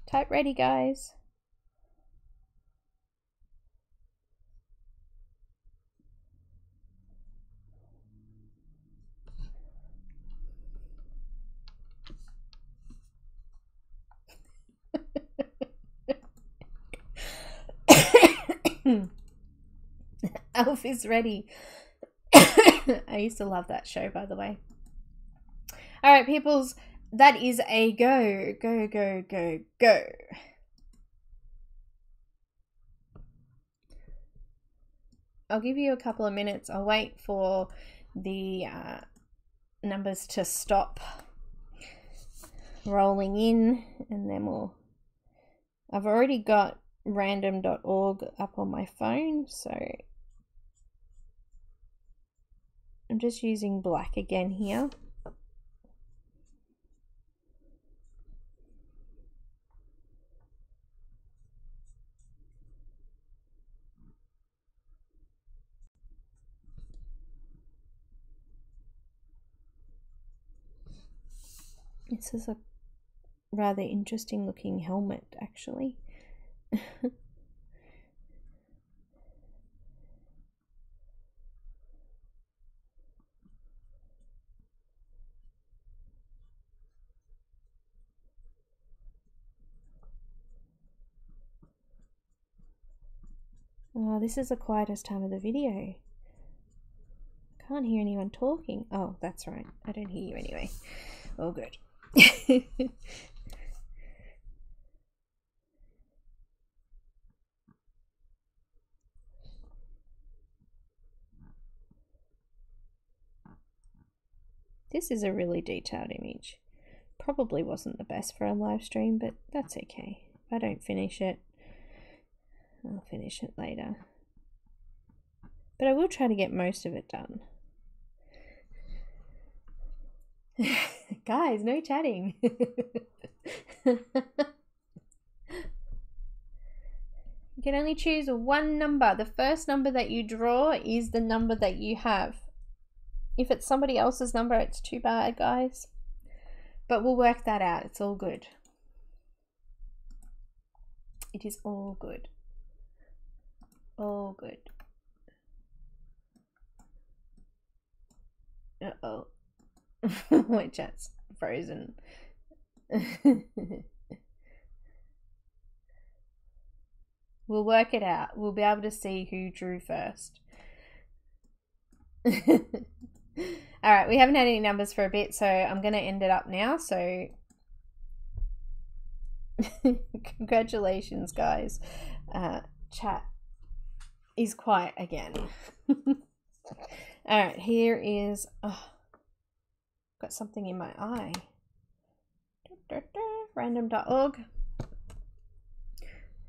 S1: Type ready, guys. Elf is ready. I used to love that show, by the way. All right, peoples, that is a go, go, go, go, go. I'll give you a couple of minutes. I'll wait for the numbers to stop rolling in, and then I've already got random.org up on my phone, so I'm just using black again here. This is a rather interesting looking helmet, actually. Oh, this is the quietest time of the video. Can't hear anyone talking. Oh, that's right. I don't hear you anyway. All good. This is a really detailed image. Probably wasn't the best for a live stream, but that's okay. If I don't finish it, I'll finish it later. But I will try to get most of it done. Guys, no chatting. You can only choose one number. The first number that you draw is the number that you have. If it's somebody else's number, it's too bad, guys. But we'll work that out. It's all good. It is all good. All good. Uh-oh. My chat's frozen. We'll work it out. We'll be able to see who drew first. Alright, we haven't had any numbers for a bit, so I'm going to end it up now. So, congratulations, guys. Chat is quiet again. Alright, here is... Oh, got something in my eye. Random.org.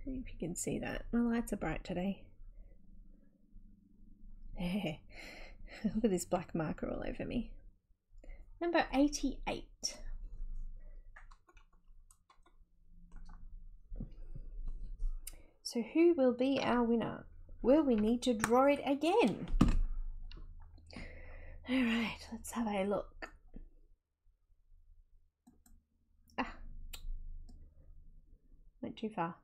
S1: See if you can see that. My lights are bright today. Look at this black marker all over me. Number 88. So who will be our winner? Will we need to draw it again? Alright, let's have a look. Ah, went too far.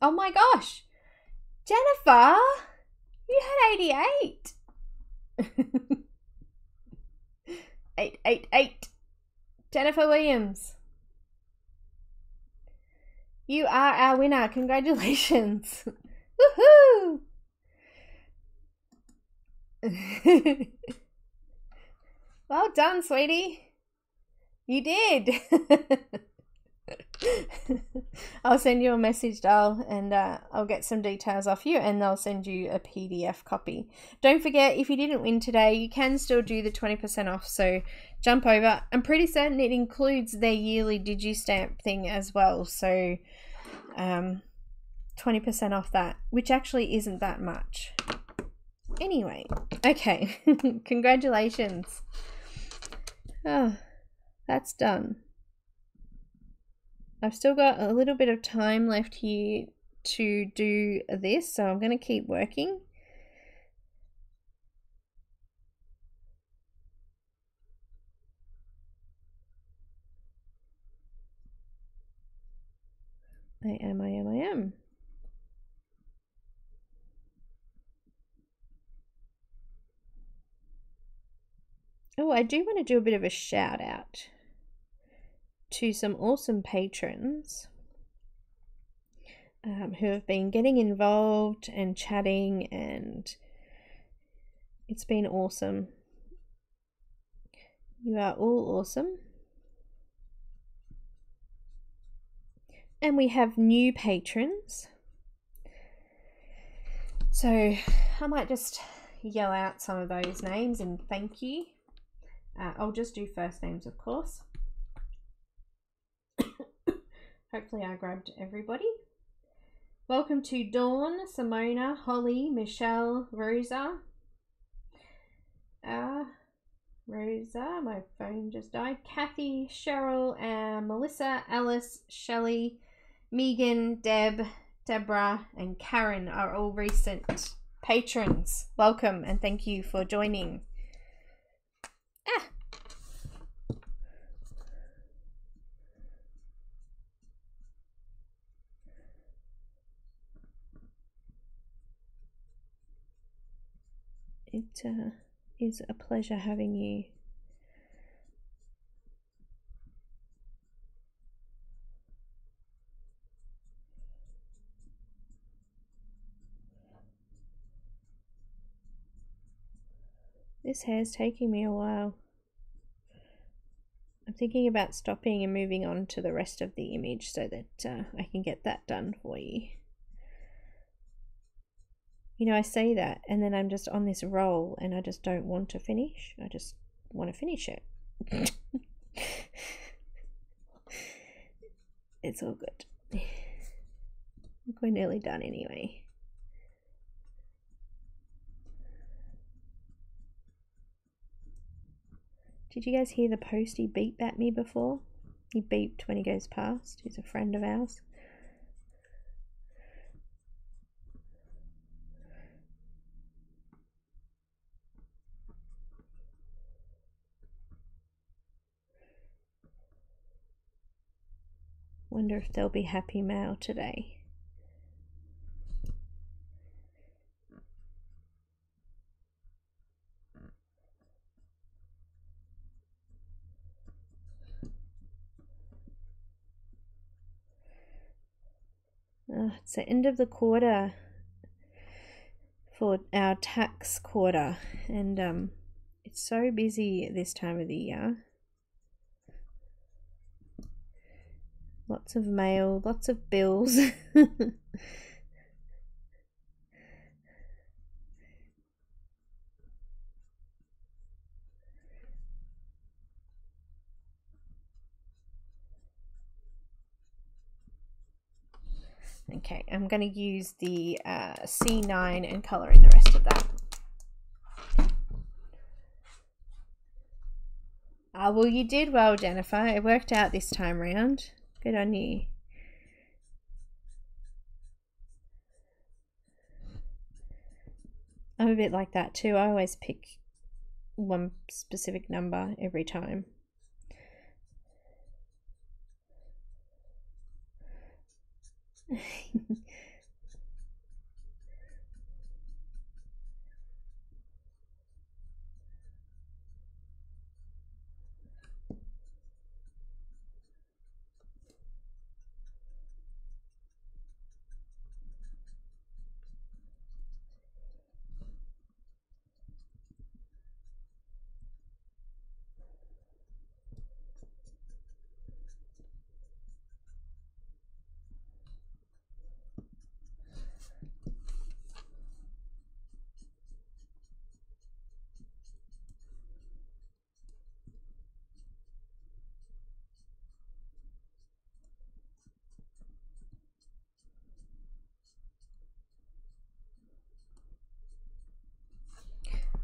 S1: Oh my gosh! Jennifer! You had 88! 888. Jennifer Williams. You are our winner. Congratulations. Woohoo! Well done, sweetie. You did. I'll send you a message, doll, and I'll get some details off you, and they'll send you a PDF copy. Don't forget, if you didn't win today, you can still do the 20% off, so jump over. I'm pretty certain it includes their yearly DigiStamp thing as well, so 20% off that, which actually isn't that much. Anyway, okay. Congratulations. Oh, that's done. I've still got a little bit of time left here to do this, so I'm going to keep working. I am. Oh, I do want to do a bit of a shout out to some awesome patrons who have been getting involved and chatting, and it's been awesome. You are all awesome. And we have new patrons. So I might just yell out some of those names and thank you. I'll just do first names, of course. Hopefully I grabbed everybody. Welcome to Dawn, Simona, Holly, Michelle, Rosa. Rosa, my phone just died. Kathy, Cheryl, Melissa, Alice, Shelley, Megan, Deb, Deborah, and Karen are all recent patrons. Welcome and thank you for joining. It is a pleasure having you. This hair's taking me a while. I'm thinking about stopping and moving on to the rest of the image so that I can get that done for you. You know, I say that and then I'm just on this roll and I just don't want to finish. I just want to finish it. It's all good. We're nearly done anyway. Did you guys hear the Posty beep at me before? He beeped when he goes past. He's a friend of ours. Wonder if there'll be happy mail today. It's the end of the quarter for our tax quarter, and it's so busy at this time of the year. Lots of mail, lots of bills. Okay, I'm going to use the C9 and color in the rest of that. Well, you did well, Jennifer. It worked out this time round. Good on you. I'm a bit like that too. I always pick one specific number every time.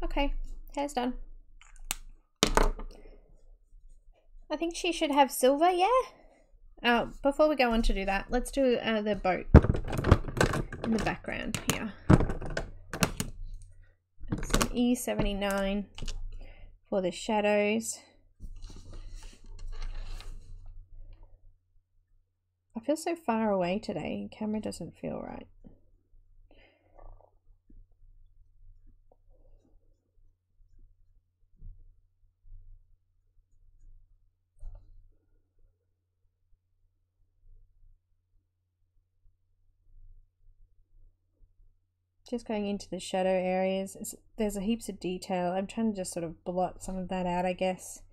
S1: Okay, hair's done. I think she should have silver, yeah? Before we go on to do that, let's do the boat in the background here. Some E79 for the shadows. I feel so far away today. Camera doesn't feel right. Just going into the shadow areas, there's a heaps of detail. I'm trying to just sort of blot some of that out, I guess.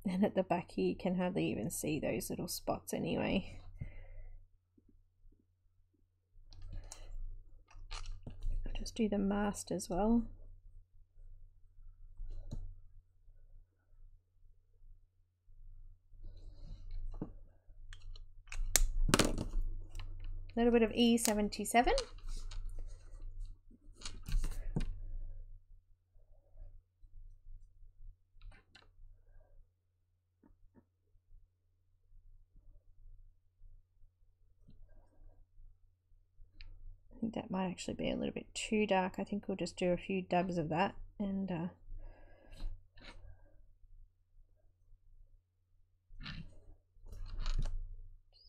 S1: And at the back here, you can hardly even see those little spots anyway. I'll just do the mast as well. A little bit of E77. I think that might actually be a little bit too dark. I think we'll just do a few dabs of that and just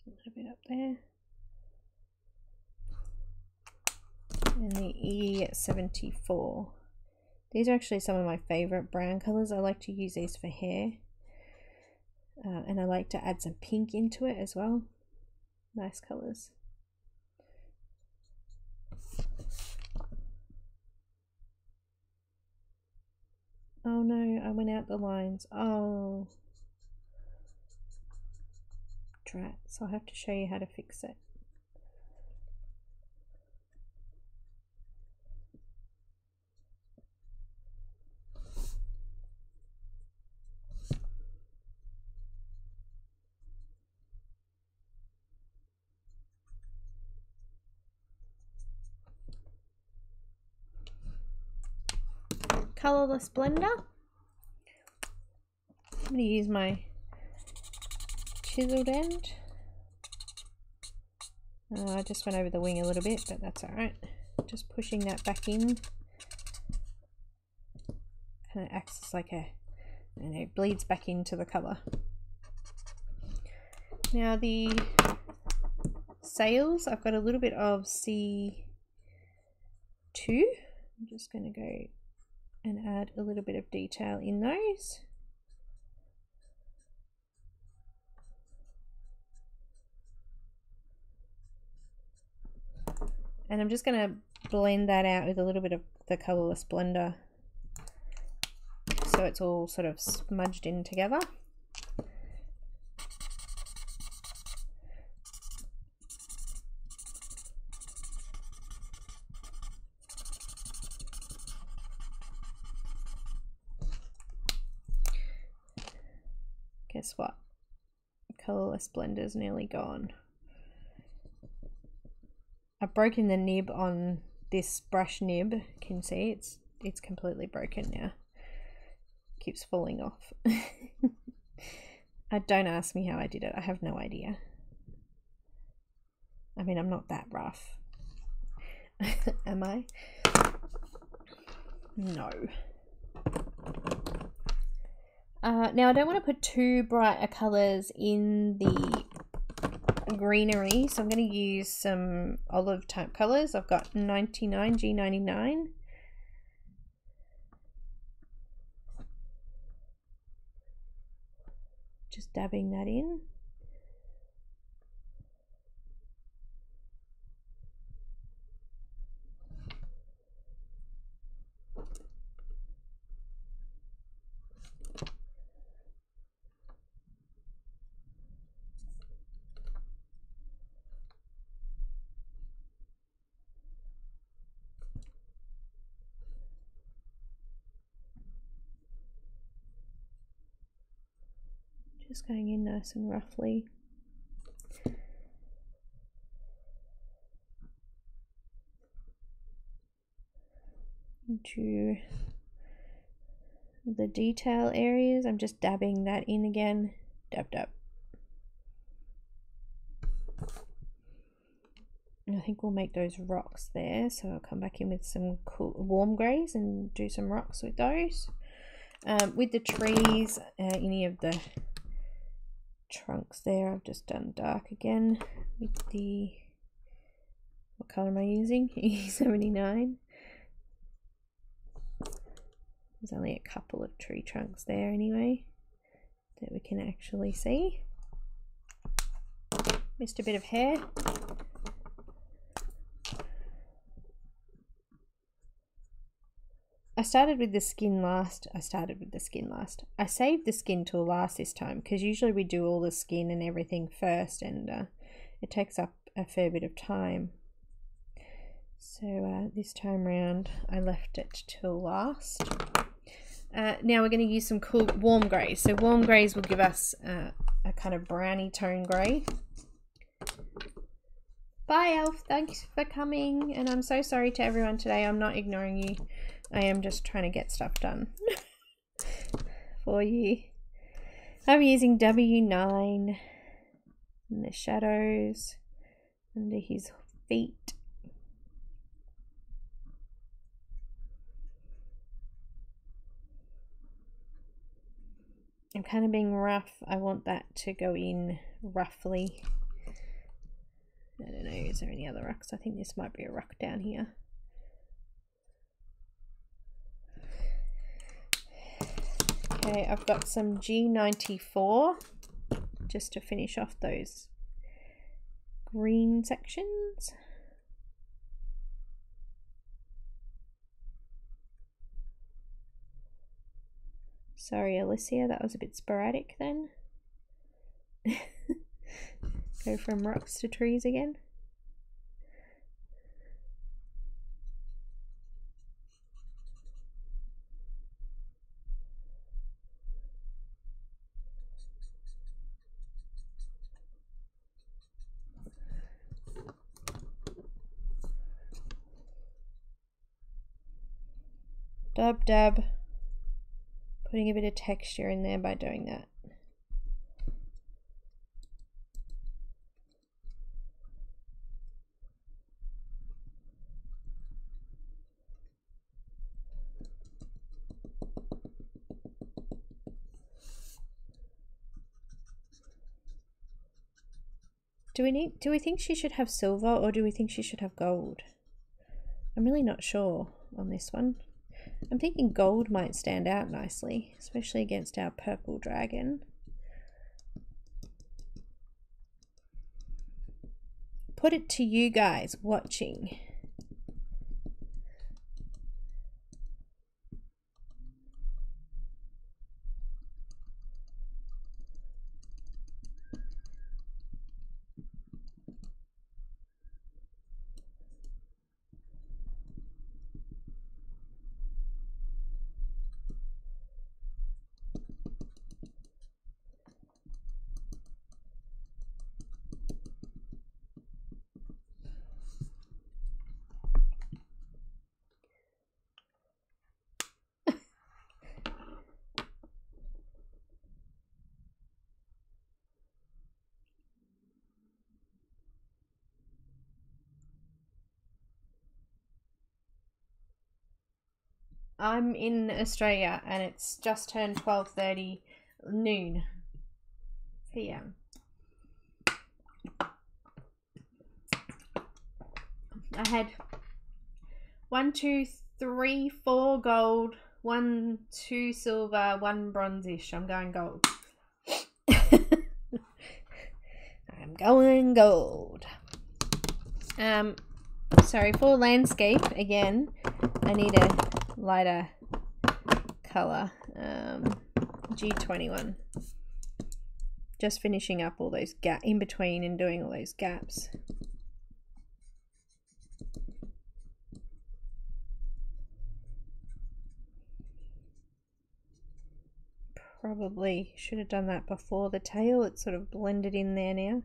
S1: a little bit up there. And the E74. These are actually some of my favorite brown colors. I like to use these for hair. And I like to add some pink into it as well. Nice colors. Oh no, I went out the lines. Oh. Drat. So I'll have to show you how to fix it. Colorless blender. I'm going to use my chiseled end. I just went over the wing a little bit, but that's alright. Just pushing that back in. Kind of acts as like a, you know, bleeds back into the colour. Now the sails, I've got a little bit of C2. I'm just going to go and add a little bit of detail in those. And I'm just going to blend that out with a little bit of the colourless blender so it's all sort of smudged in together. Guess what? The colourless blender's nearly gone. I've broken the nib on this brush nib. You can see it's completely broken now. Keeps falling off. Don't ask me how I did it. I have no idea. I mean, I'm not that rough. Am I? No. Now I don't want to put too bright colours in the greenery, so I'm going to use some olive type colours. I've got 99, G99. Just dabbing that in. Just going in nice and roughly. Into the detail areas, I'm just dabbing that in again. Dab, dab. And I think we'll make those rocks there, so I'll come back in with some cool warm greys and do some rocks with those. With the trees, any of the trunks there, I've just done dark again with the, what colour am I using? E79. There's only a couple of tree trunks there anyway that we can actually see. Missed a bit of hair. I started with the skin last. I saved the skin till last this time because usually we do all the skin and everything first, and it takes up a fair bit of time. So this time round I left it till last. Now we're going to use some cool warm greys. So warm greys will give us a kind of browny tone grey. Bye Elf, thanks for coming, and I'm so sorry to everyone today. I'm not ignoring you. I am just trying to get stuff done for you. I'm using W9 in the shadows under his feet. I'm kind of being rough. I want that to go in roughly. I don't know, is there any other rocks? I think this might be a rock down here. Okay, I've got some G94 just to finish off those green sections. Sorry, Alicia, that was a bit sporadic then. Go from rocks to trees again. Dab dab. Putting a bit of texture in there by doing that. Do we think she should have silver or do we think she should have gold? I'm really not sure on this one. I'm thinking gold might stand out nicely, especially against our purple dragon. Put it to you guys watching. I'm in Australia and it's just turned 12:30 noon PM. I had 1, 2, 3, 4 gold, 1, 2 silver, 1 bronzish. I'm going gold. I'm going gold. Sorry, for landscape again, I need a lighter color. G21. Just finishing up all those gaps in between and doing all those gaps. Probably should have done that before the tail. It's sort of blended in there now.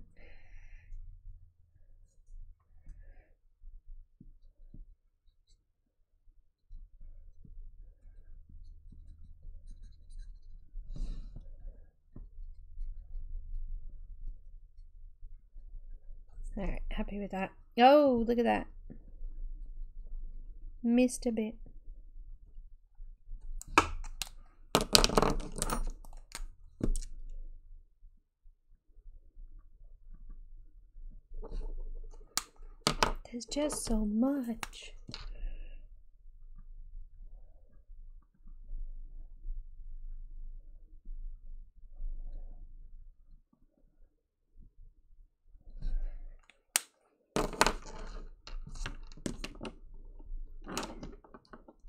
S1: Alright, happy with that. Oh, look at that. Missed a bit. There's just so much.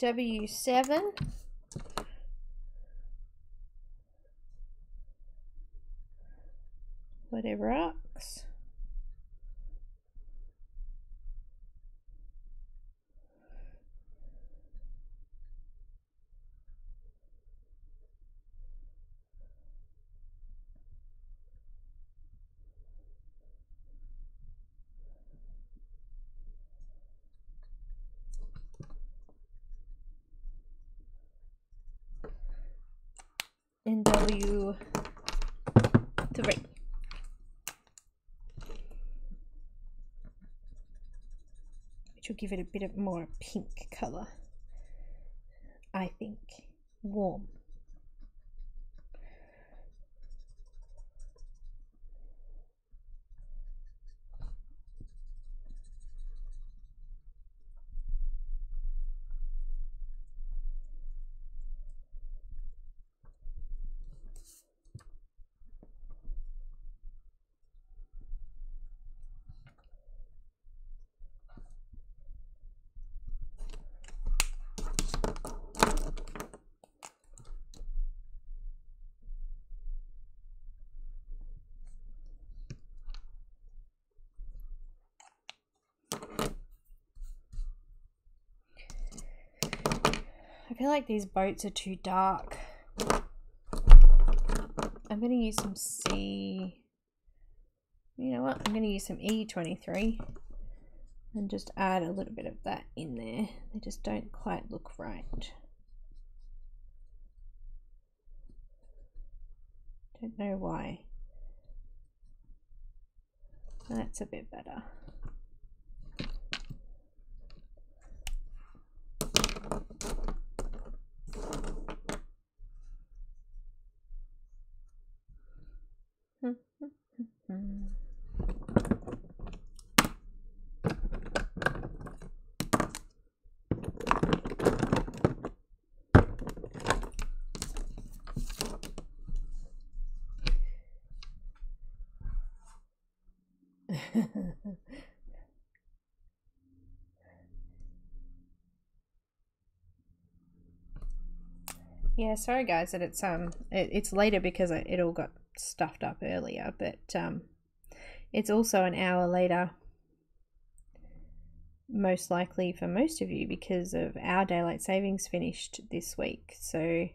S1: W7. Whatever rocks. And W3. Which will give it a bit of more pink colour, I think. Warm. I feel like these boats are too dark. I'm going to use some C. You know what? I'm going to use some E23 and just add a little bit of that in there. They just don't quite look right. Don't know why. That's a bit better. Yeah, sorry guys that it's later because it all got stuffed up earlier, but it's also an hour later most likely for most of you because of our daylight savings finished this week, so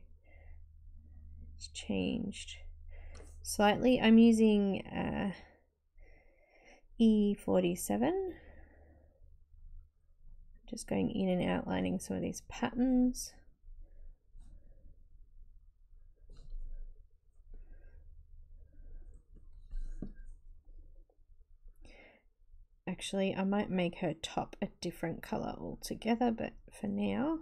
S1: it's changed slightly. I'm using E47, just going in and outlining some of these patterns. Actually, I might make her top a different color altogether, but for now,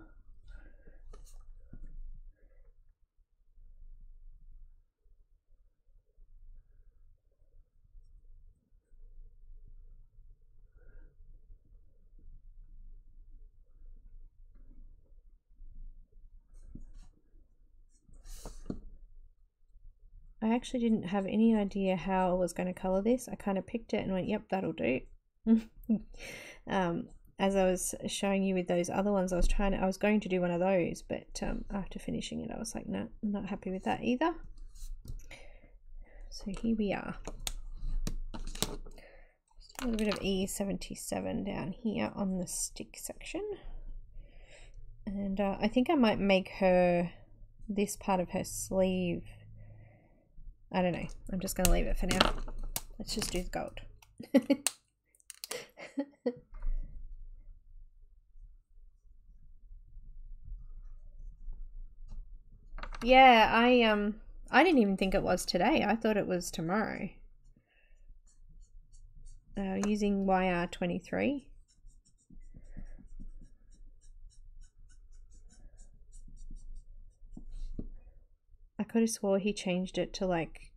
S1: I actually didn't have any idea how I was going to color this. I kind of picked it and went, yep, that'll do. As I was showing you with those other ones, I was going to do one of those, but after finishing it I was like, no, I'm not happy with that either. So here we are. Just a little bit of E77 down here on the stick section, and I think I might make her this part of her sleeve. I don't know, I'm just going to leave it for now. Let's just do the gold. Yeah, I didn't even think it was today. I thought it was tomorrow. Using YR23. I could have swore he changed it to like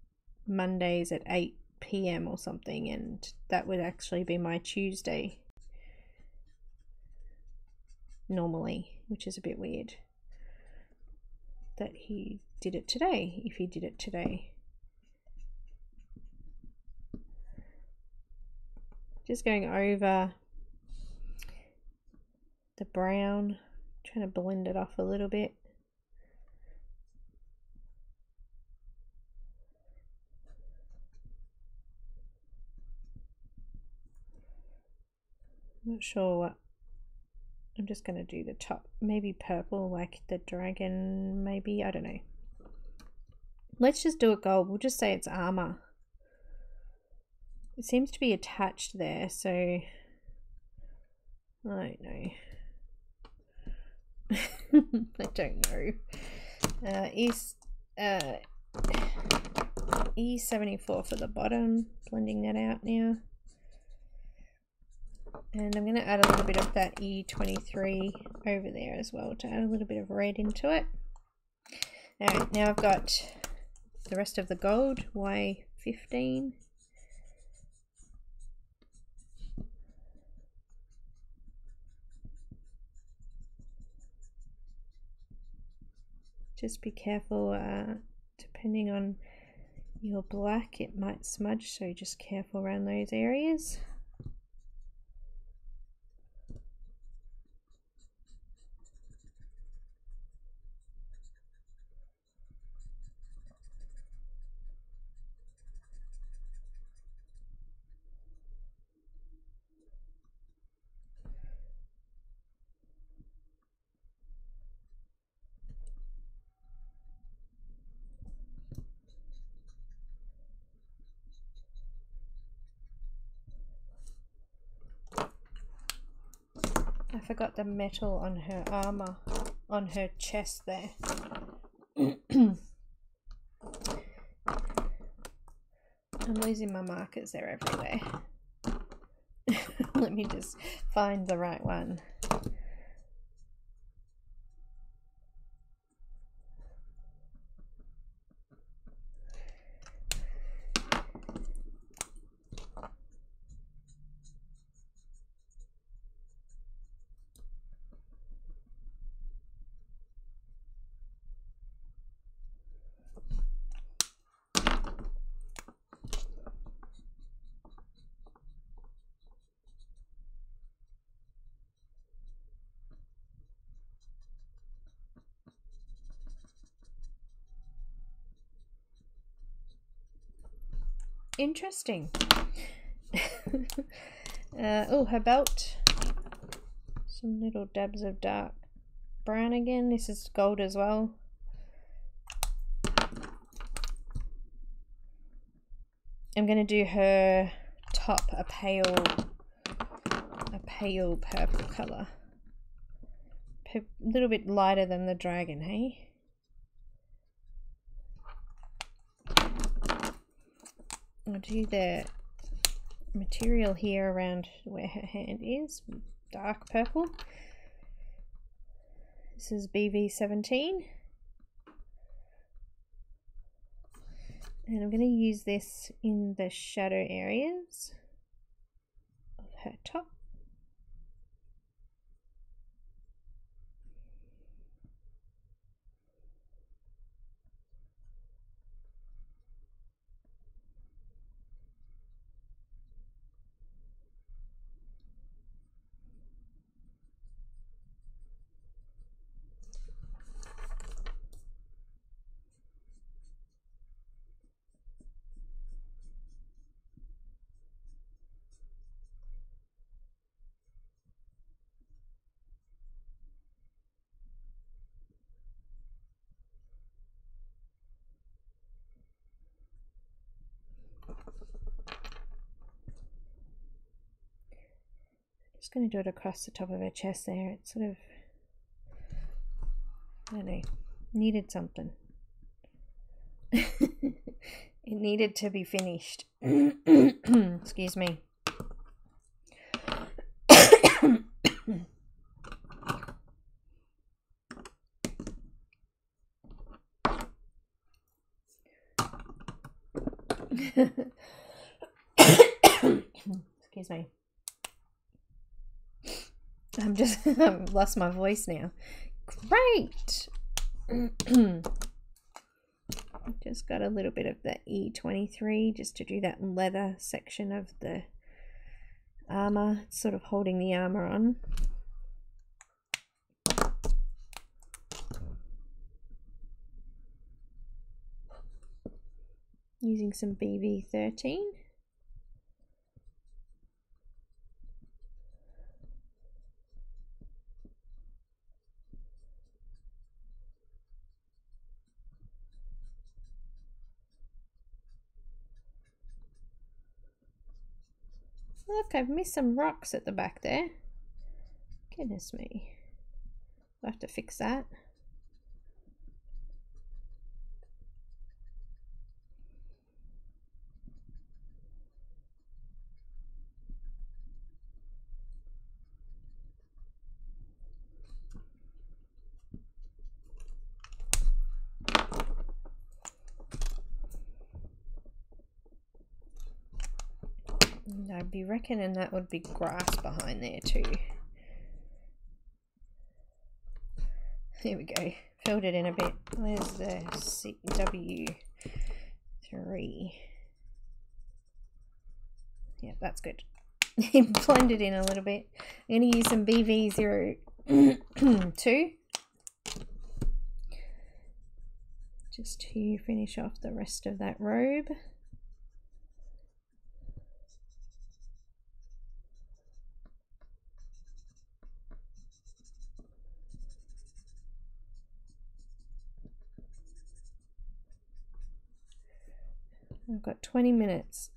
S1: Mondays at 8 PM or something, and that would actually be my Tuesday normally, which is a bit weird that he did it today, if he did it today. Just going over the brown Trying to blend it off a little bit. Not sure what. I'm just going to do the top, maybe purple like the dragon, maybe, I don't know. Let's just do it gold. We'll just say it's armor. It seems to be attached there, so I don't know. I don't know. E74 for the bottom, blending that out now. And I'm going to add a little bit of that E23 over there as well to add a little bit of red into it. Alright, now I've got the rest of the gold, Y15. Just be careful, depending on your black, it might smudge, so just careful around those areas. I forgot the metal on her armor, on her chest there. I'm losing my markers, they're everywhere. Let me just find the right one. Interesting. Oh, her belt. Some little dabs of dark brown again. This is gold as well. I'm going to do her top a pale purple colour. A little bit lighter than the dragon, hey? I'll do the material here around where her hand is, dark purple. This is BV17. And I'm going to use this in the shadow areas of her top. Just going to do it across the top of her chest there. It's sort of, I don't know, needed something. It needed to be finished. Excuse me. Excuse me. I've lost my voice now. Great. Just got a little bit of the E23 just to do that leather section of the armor. It's sort of holding the armor on. using some BB13. Look, I've missed some rocks at the back there. Goodness me. I'll have to fix that. And I'd be reckoning that would be grass behind there too. There we go. Filled it in a bit. Where's the W3? Yeah, that's good. Blend it in a little bit. I'm going to use some BV02 just to finish off the rest of that robe. I've got 20 minutes.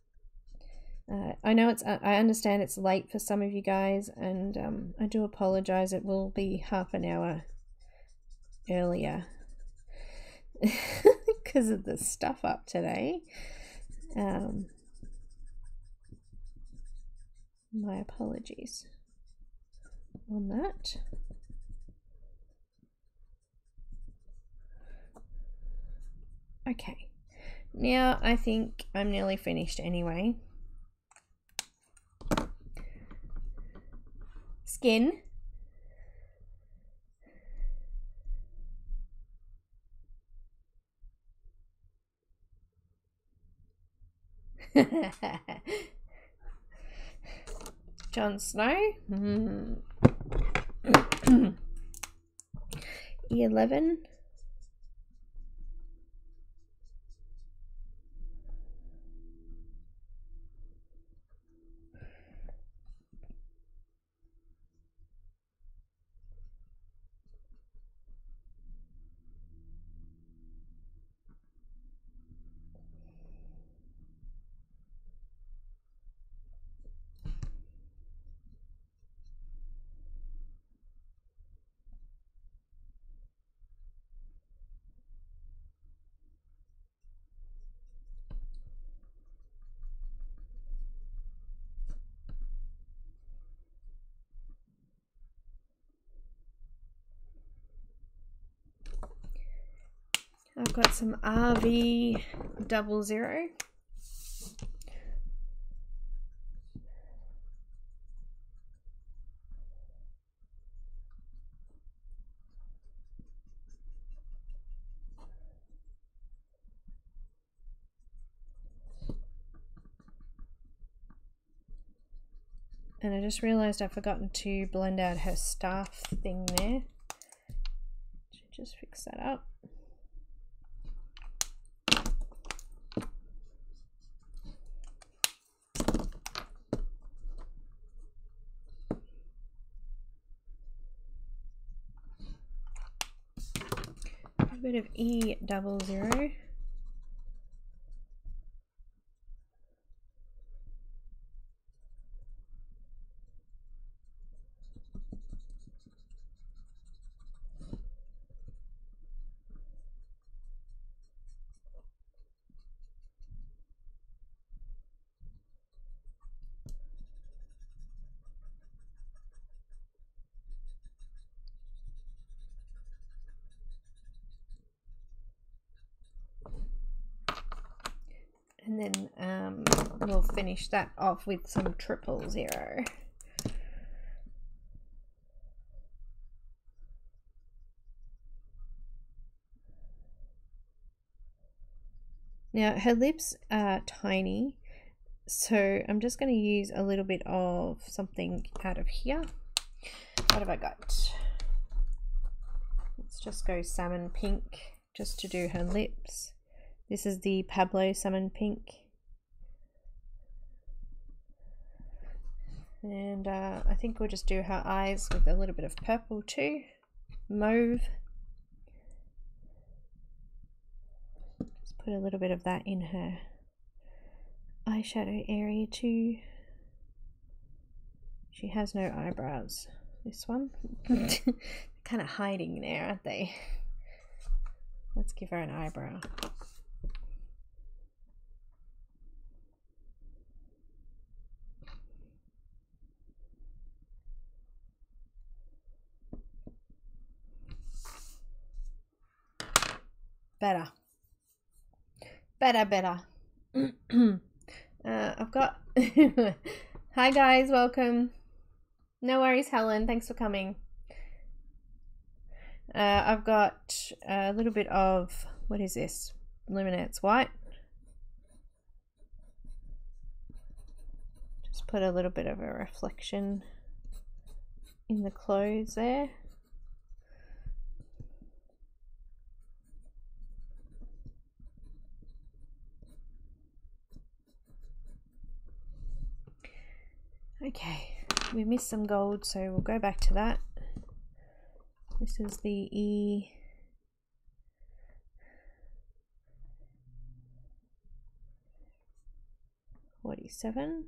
S1: I know I understand it's late for some of you guys, and I do apologize. It will be half an hour earlier because of the stuff up today. My apologies on that. Okay. Now I think I'm nearly finished anyway. Skin. Jon Snow. E11. I've got some RV00. And I just realized I've forgotten to blend out her staff thing there. Just fix that up. A bit of E00. And then we'll finish that off with some 000. Now her lips are tiny, so I'm just going to use a little bit of something out of here. What have I got? Let's just go salmon pink just to do her lips. This is the Pablo Summon Pink. And I think we'll just do her eyes with a little bit of purple too. Mauve. Just put a little bit of that in her eyeshadow area too. She has no eyebrows, this one. Kind of hiding there, aren't they? Let's give her an eyebrow. Better. I've got hi guys, welcome. No worries, Helen, thanks for coming. I've got a little bit of, what is this? Luminance white. Just put a little bit of a reflection in the clothes there. Okay, we missed some gold, so we'll go back to that. This is the E47.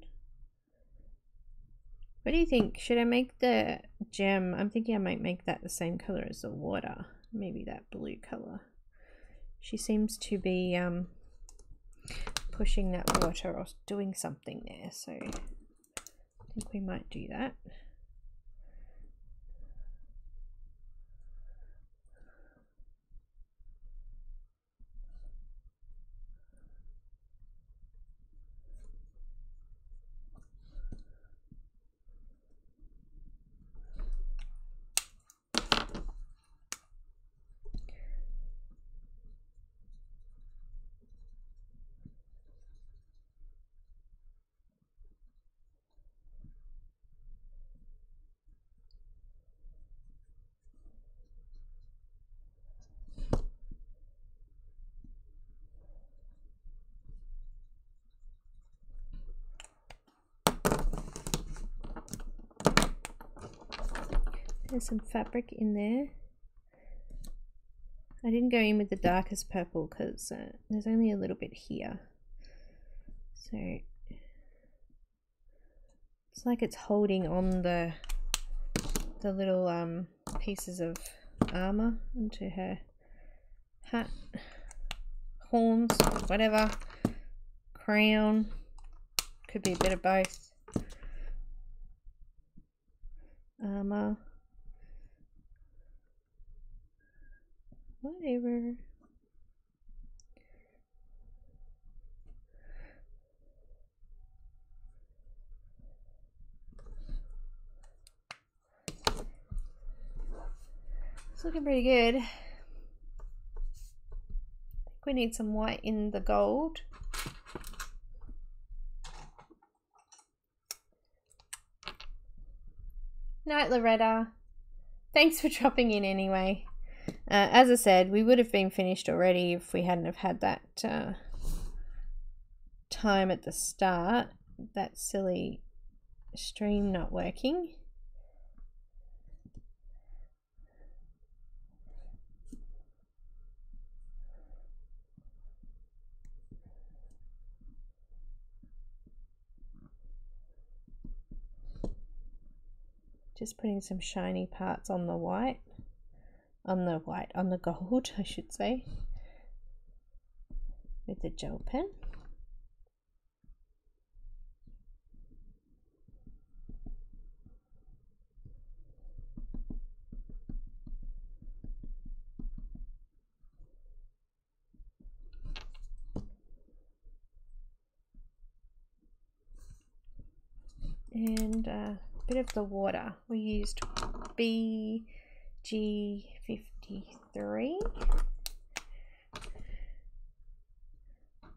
S1: What do you think? Should I make the gem? I'm thinking I might make that the same color as the water. Maybe that blue color. She seems to be pushing that water or doing something there, so I think we might do that. There's some fabric in there. I didn't go in with the darkest purple because there's only a little bit here. So it's like it's holding on the little pieces of armor onto her hat, horns, whatever, crown, could be a bit of both, armor. Whatever. It's looking pretty good. I think we need some white in the gold. Night, Loretta. Thanks for dropping in anyway. As I said, we would have been finished already if we hadn't have had that time at the start, that silly stream not working. Just putting some shiny parts on the white. On the gold, I should say, with the gel pen. And a bit of the water. We used BG53.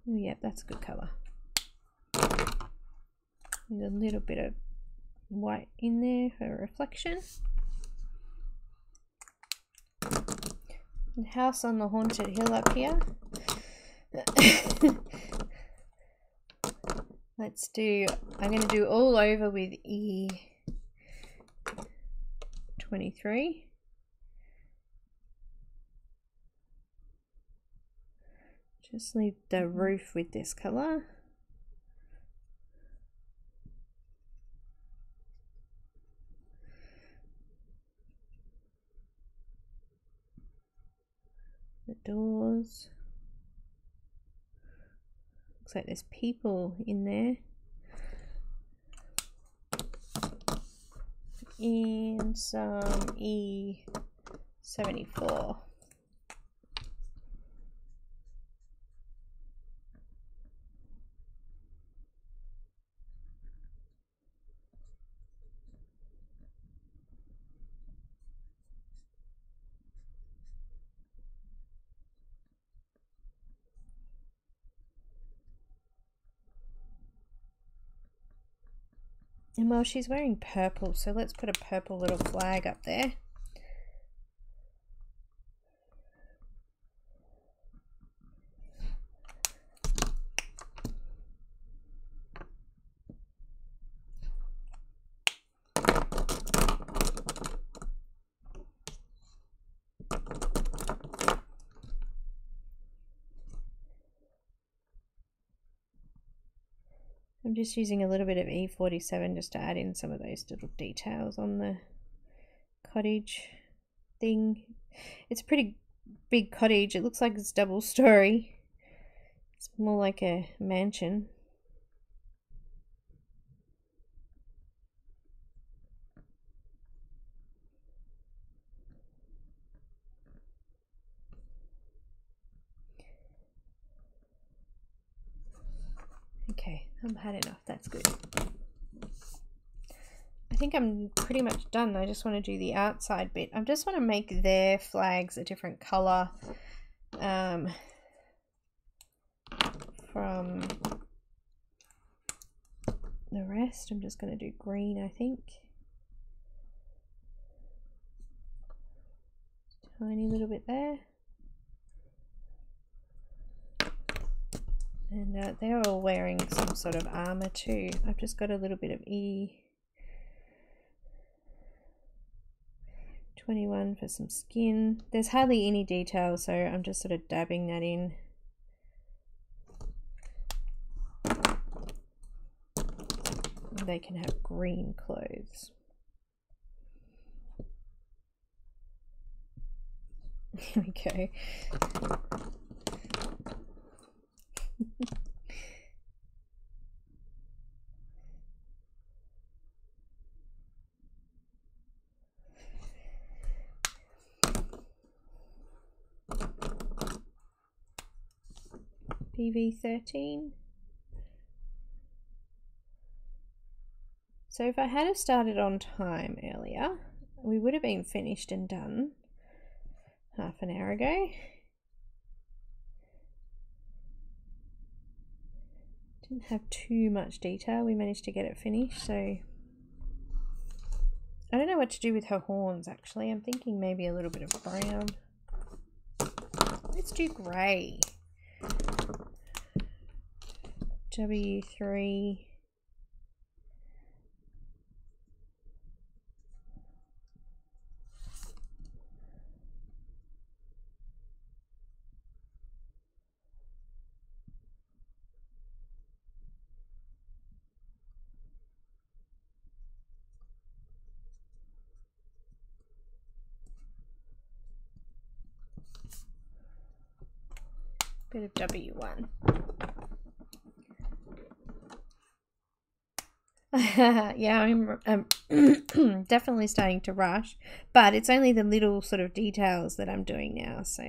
S1: Oh, yeah, that's a good color. There's a little bit of white in there for reflection. And House on the Haunted Hill up here. Let's do, I'm going to do all over with E23. Just leave the roof with this colour. The doors. Looks like there's people in there. And some E74. And well, she's wearing purple, so let's put a purple little flag up there. I'm just using a little bit of E47 just to add in some of those little details on the cottage thing. It's a pretty big cottage. It looks like it's double story. It's more like a mansion. Okay, I've had enough, that's good. I think I'm pretty much done. I just want to do the outside bit. I just want to make their flags a different colour from the rest. I'm just going to do green, I think. Tiny little bit there. And they're all wearing some sort of armour too. I've just got a little bit of E21 for some skin. There's hardly any detail, so I'm just sort of dabbing that in. They can have green clothes. Here we go. PV13. So if I had have started on time earlier, we would have been finished and done half an hour ago. Didn't have too much detail. We managed to get it finished, so I don't know what to do with her horns actually. I'm thinking maybe a little bit of brown. Let's do grey. W3. Bit of W1. Yeah, I'm definitely starting to rush, but it's only the little sort of details that I'm doing now, so.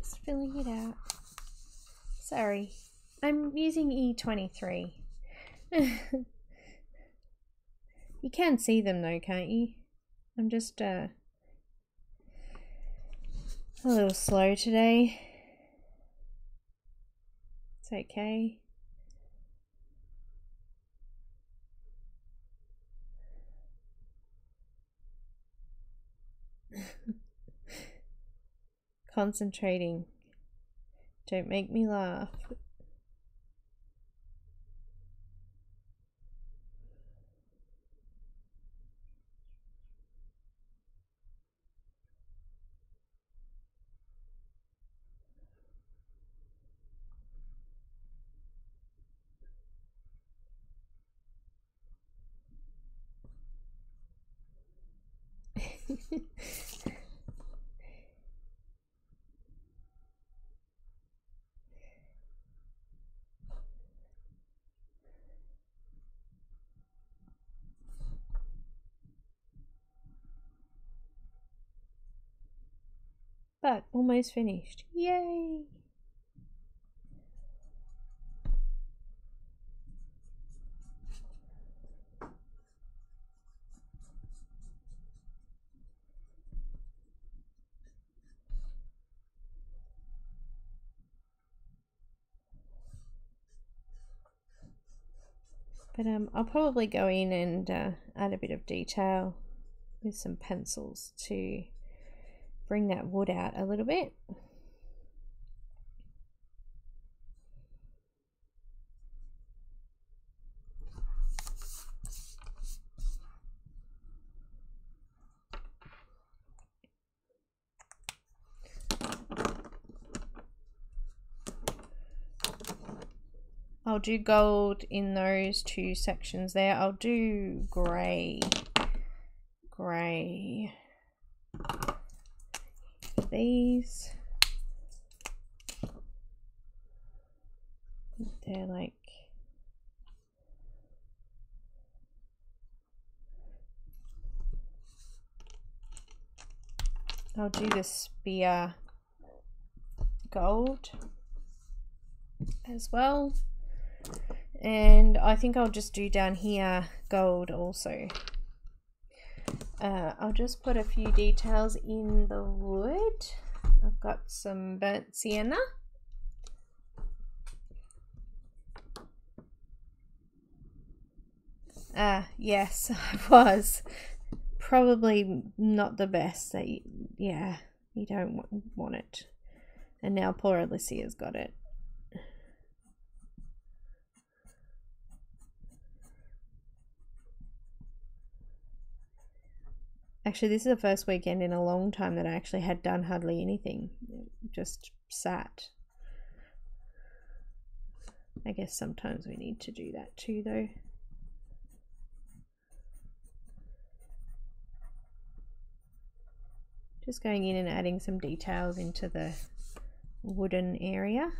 S1: Just filling it out. Sorry, I'm using E23. You can see them though, can't you? I'm just a little slow today. It's okay. Concentrating. Don't make me laugh. But almost finished. Yay! But I'll probably go in and add a bit of detail with some pencils to bring that wood out a little bit. I'll do gold in those two sections there. I'll do grey for these. They're like I'll do the spear gold as well. And I think I'll just do down here gold also. I'll just put a few details in the wood. I've got some burnt sienna. Yes, I was. Probably not the best. Yeah, you don't want it. And now poor Alicia's got it. Actually, this is the first weekend in a long time that I actually had done hardly anything. Just sat. I guess sometimes we need to do that too, though. Just going in and adding some details into the wooden area.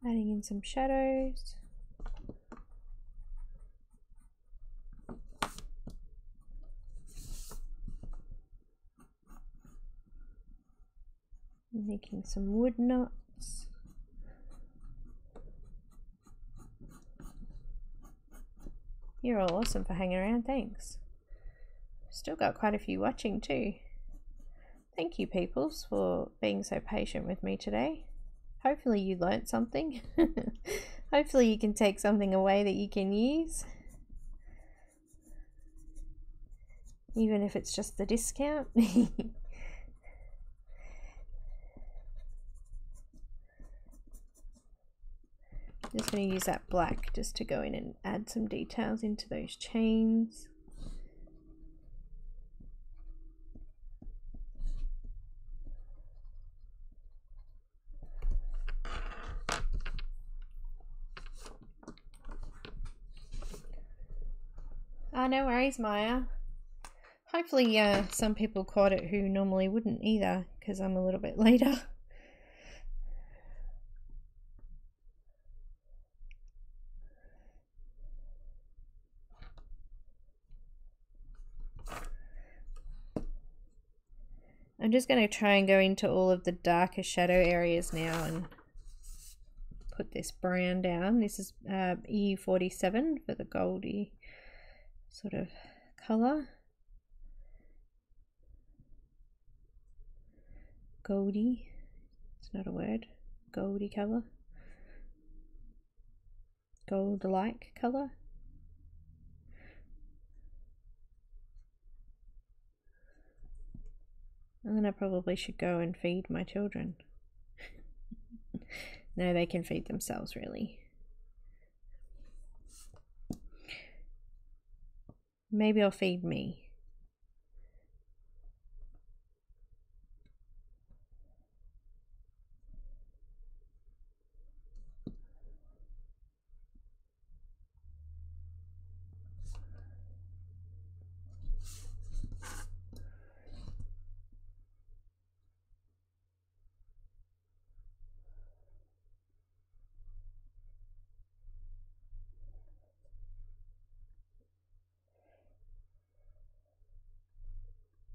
S1: Adding in some shadows. Making some wood knots. You're all awesome for hanging around, thanks. Still got quite a few watching too. Thank you, peoples, for being so patient with me today. Hopefully you learnt something. Hopefully you can take something away that you can use. Even if it's just the discount. Just going to use that black just to go in and add some details into those chains. No worries, Maya. Hopefully some people caught it who normally wouldn't either, because I'm a little bit later. I'm just going to try and go into all of the darker shadow areas now and put this brown down. This is EU47 for the goldy sort of colour. Goldy, it's not a word, goldy colour. Gold-like colour. And then I probably should go and feed my children. No, they can feed themselves, really. Maybe I'll feed me.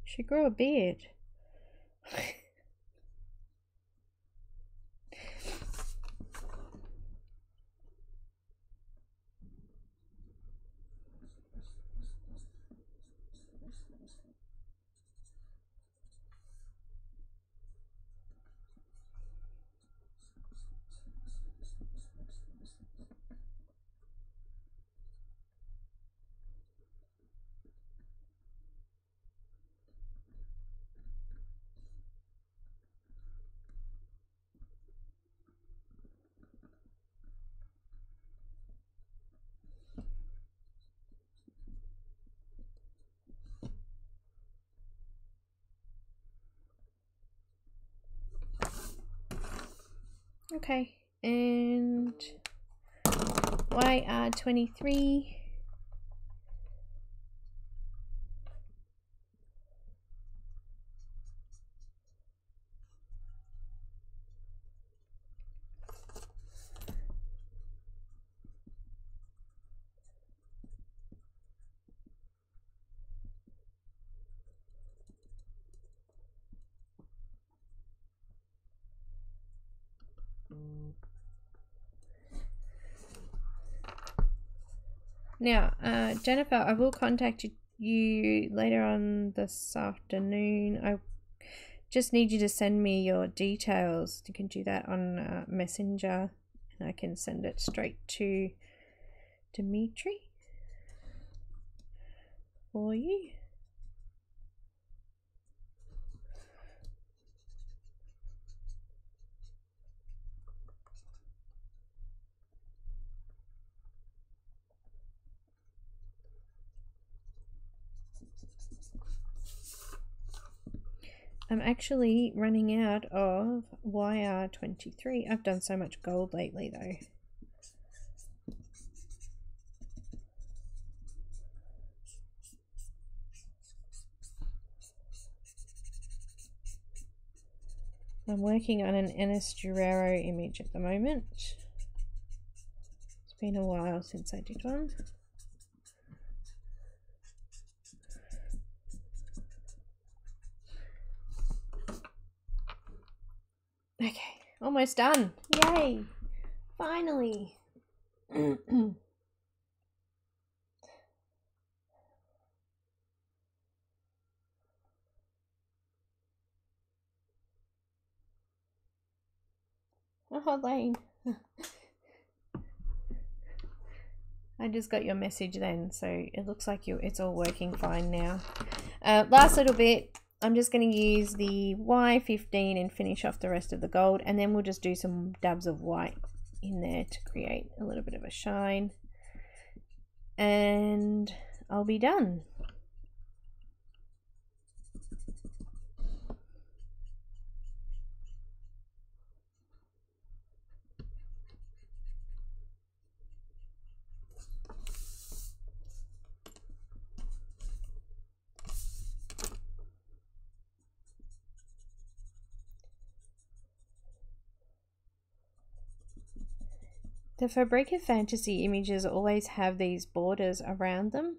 S1: Should grow a beard. Okay, and YR23. Now, Jennifer, I will contact you later on this afternoon. I just need you to send me your details. You can do that on Messenger, and I can send it straight to Dimitri for you. I'm actually running out of YR23. I've done so much gold lately though. I'm working on an Durero image at the moment. It's been a while since I did one. Okay, almost done. Yay! Finally. Oh, Lane. I just got your message then, so it looks like it's all working fine now. Last little bit. I'm just going to use the Y15 and finish off the rest of the gold, and then we'll just do some dabs of white in there to create a little bit of a shine, and I'll be done. The Fabrika Fantasy images always have these borders around them.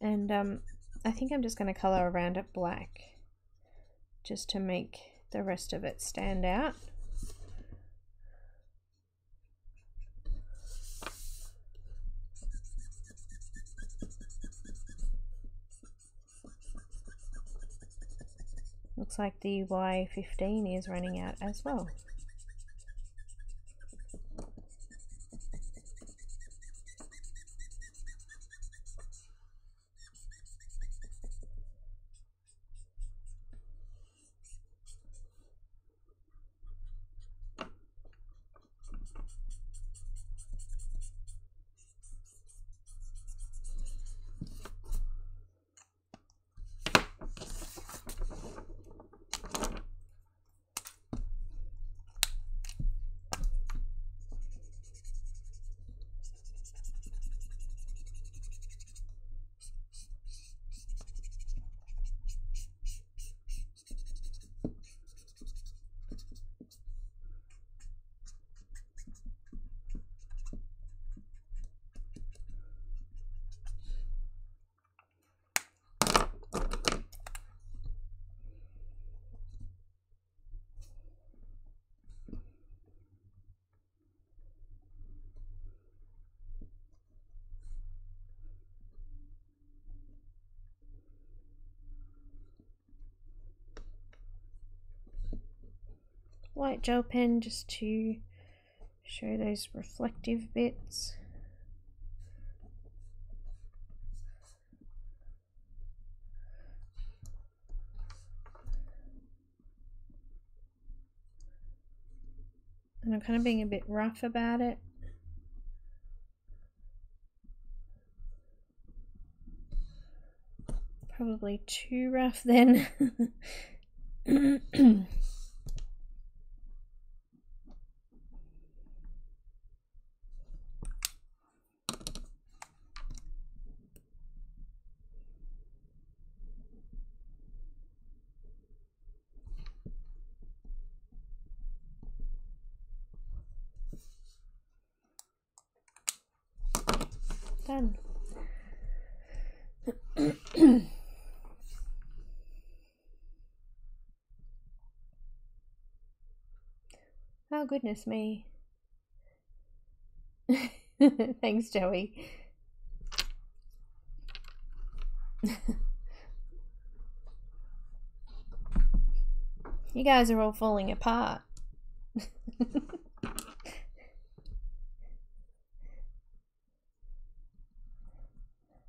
S1: And I think I'm just going to colour around it black, just to make the rest of it stand out. Looks like the Y15 is running out as well. White gel pen just to show those reflective bits. And I'm kind of being a bit rough about it. Probably too rough then. Done. Oh, goodness me. Thanks, Joey. You guys are all falling apart.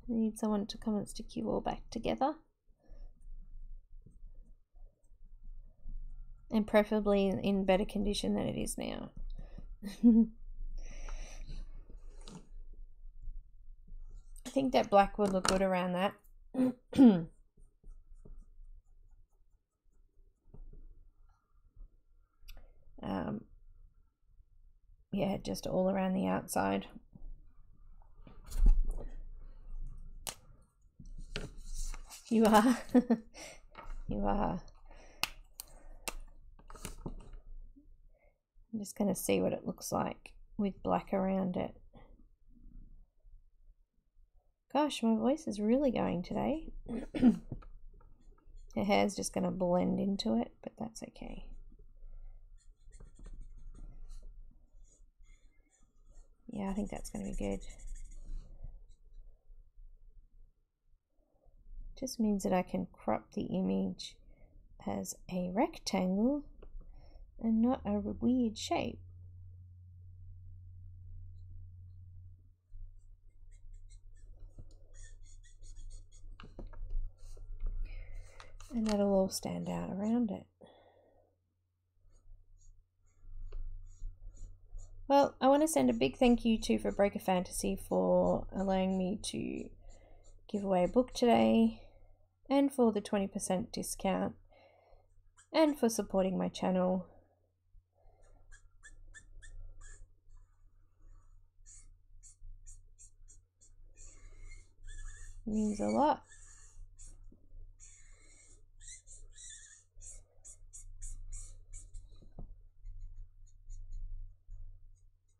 S1: I need someone to come and stick you all back together. And preferably in better condition than it is now. I think that black would look good around that. Yeah, just all around the outside. You are. You are. I'm just going to see what it looks like with black around it. Gosh, my voice is really going today. The hair's just going to blend into it, but that's okay. Yeah, I think that's going to be good. Just means that I can crop the image as a rectangle and not a weird shape. And that'll all stand out around it. Well, I want to send a big thank you to Fabrika Fantasy for allowing me to give away a book today, and for the 20% discount, and for supporting my channel. It means a lot.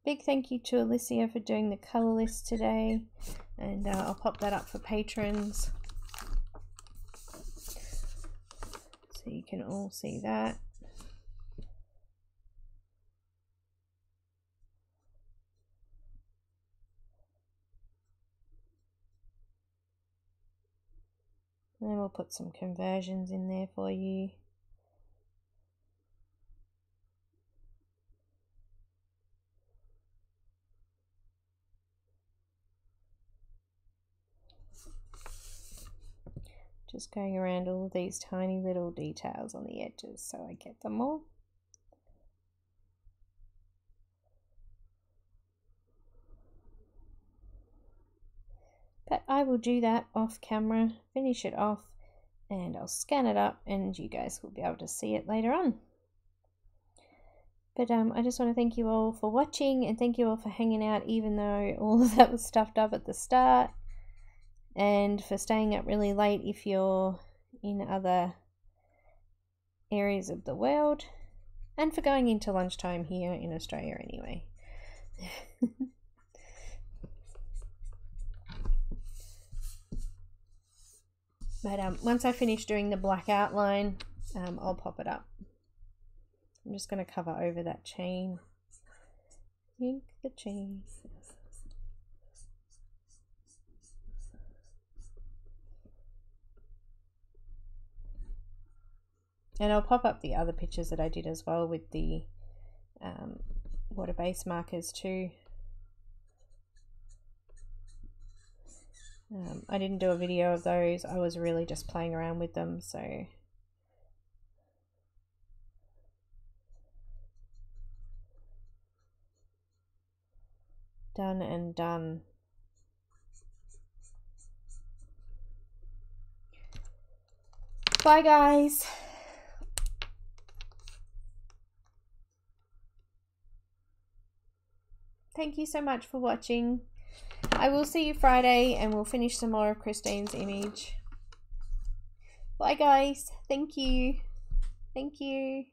S1: Big thank you to Alicia for doing the colour list today, and I'll pop that up for patrons so you can all see that. And then we'll put some conversions in there for you. Just going around all of these tiny little details on the edges so I get them all. But I will do that off camera, finish it off, and I'll scan it up and you guys will be able to see it later on. But I just want to thank you all for watching, and thank you all for hanging out even though all of that was stuffed up at the start, and for staying up really late if you're in other areas of the world, and for going into lunchtime here in Australia anyway. But once I finish doing the black outline, I'll pop it up. I'm just going to cover over that chain. Ink the chain. And I'll pop up the other pictures that I did as well with the water-based markers too. I didn't do a video of those. I was really just playing around with them, so done and done. Bye guys. Thank you so much for watching. I will see you Friday and we'll finish some more of Christine's image. Bye guys. Thank you. Thank you.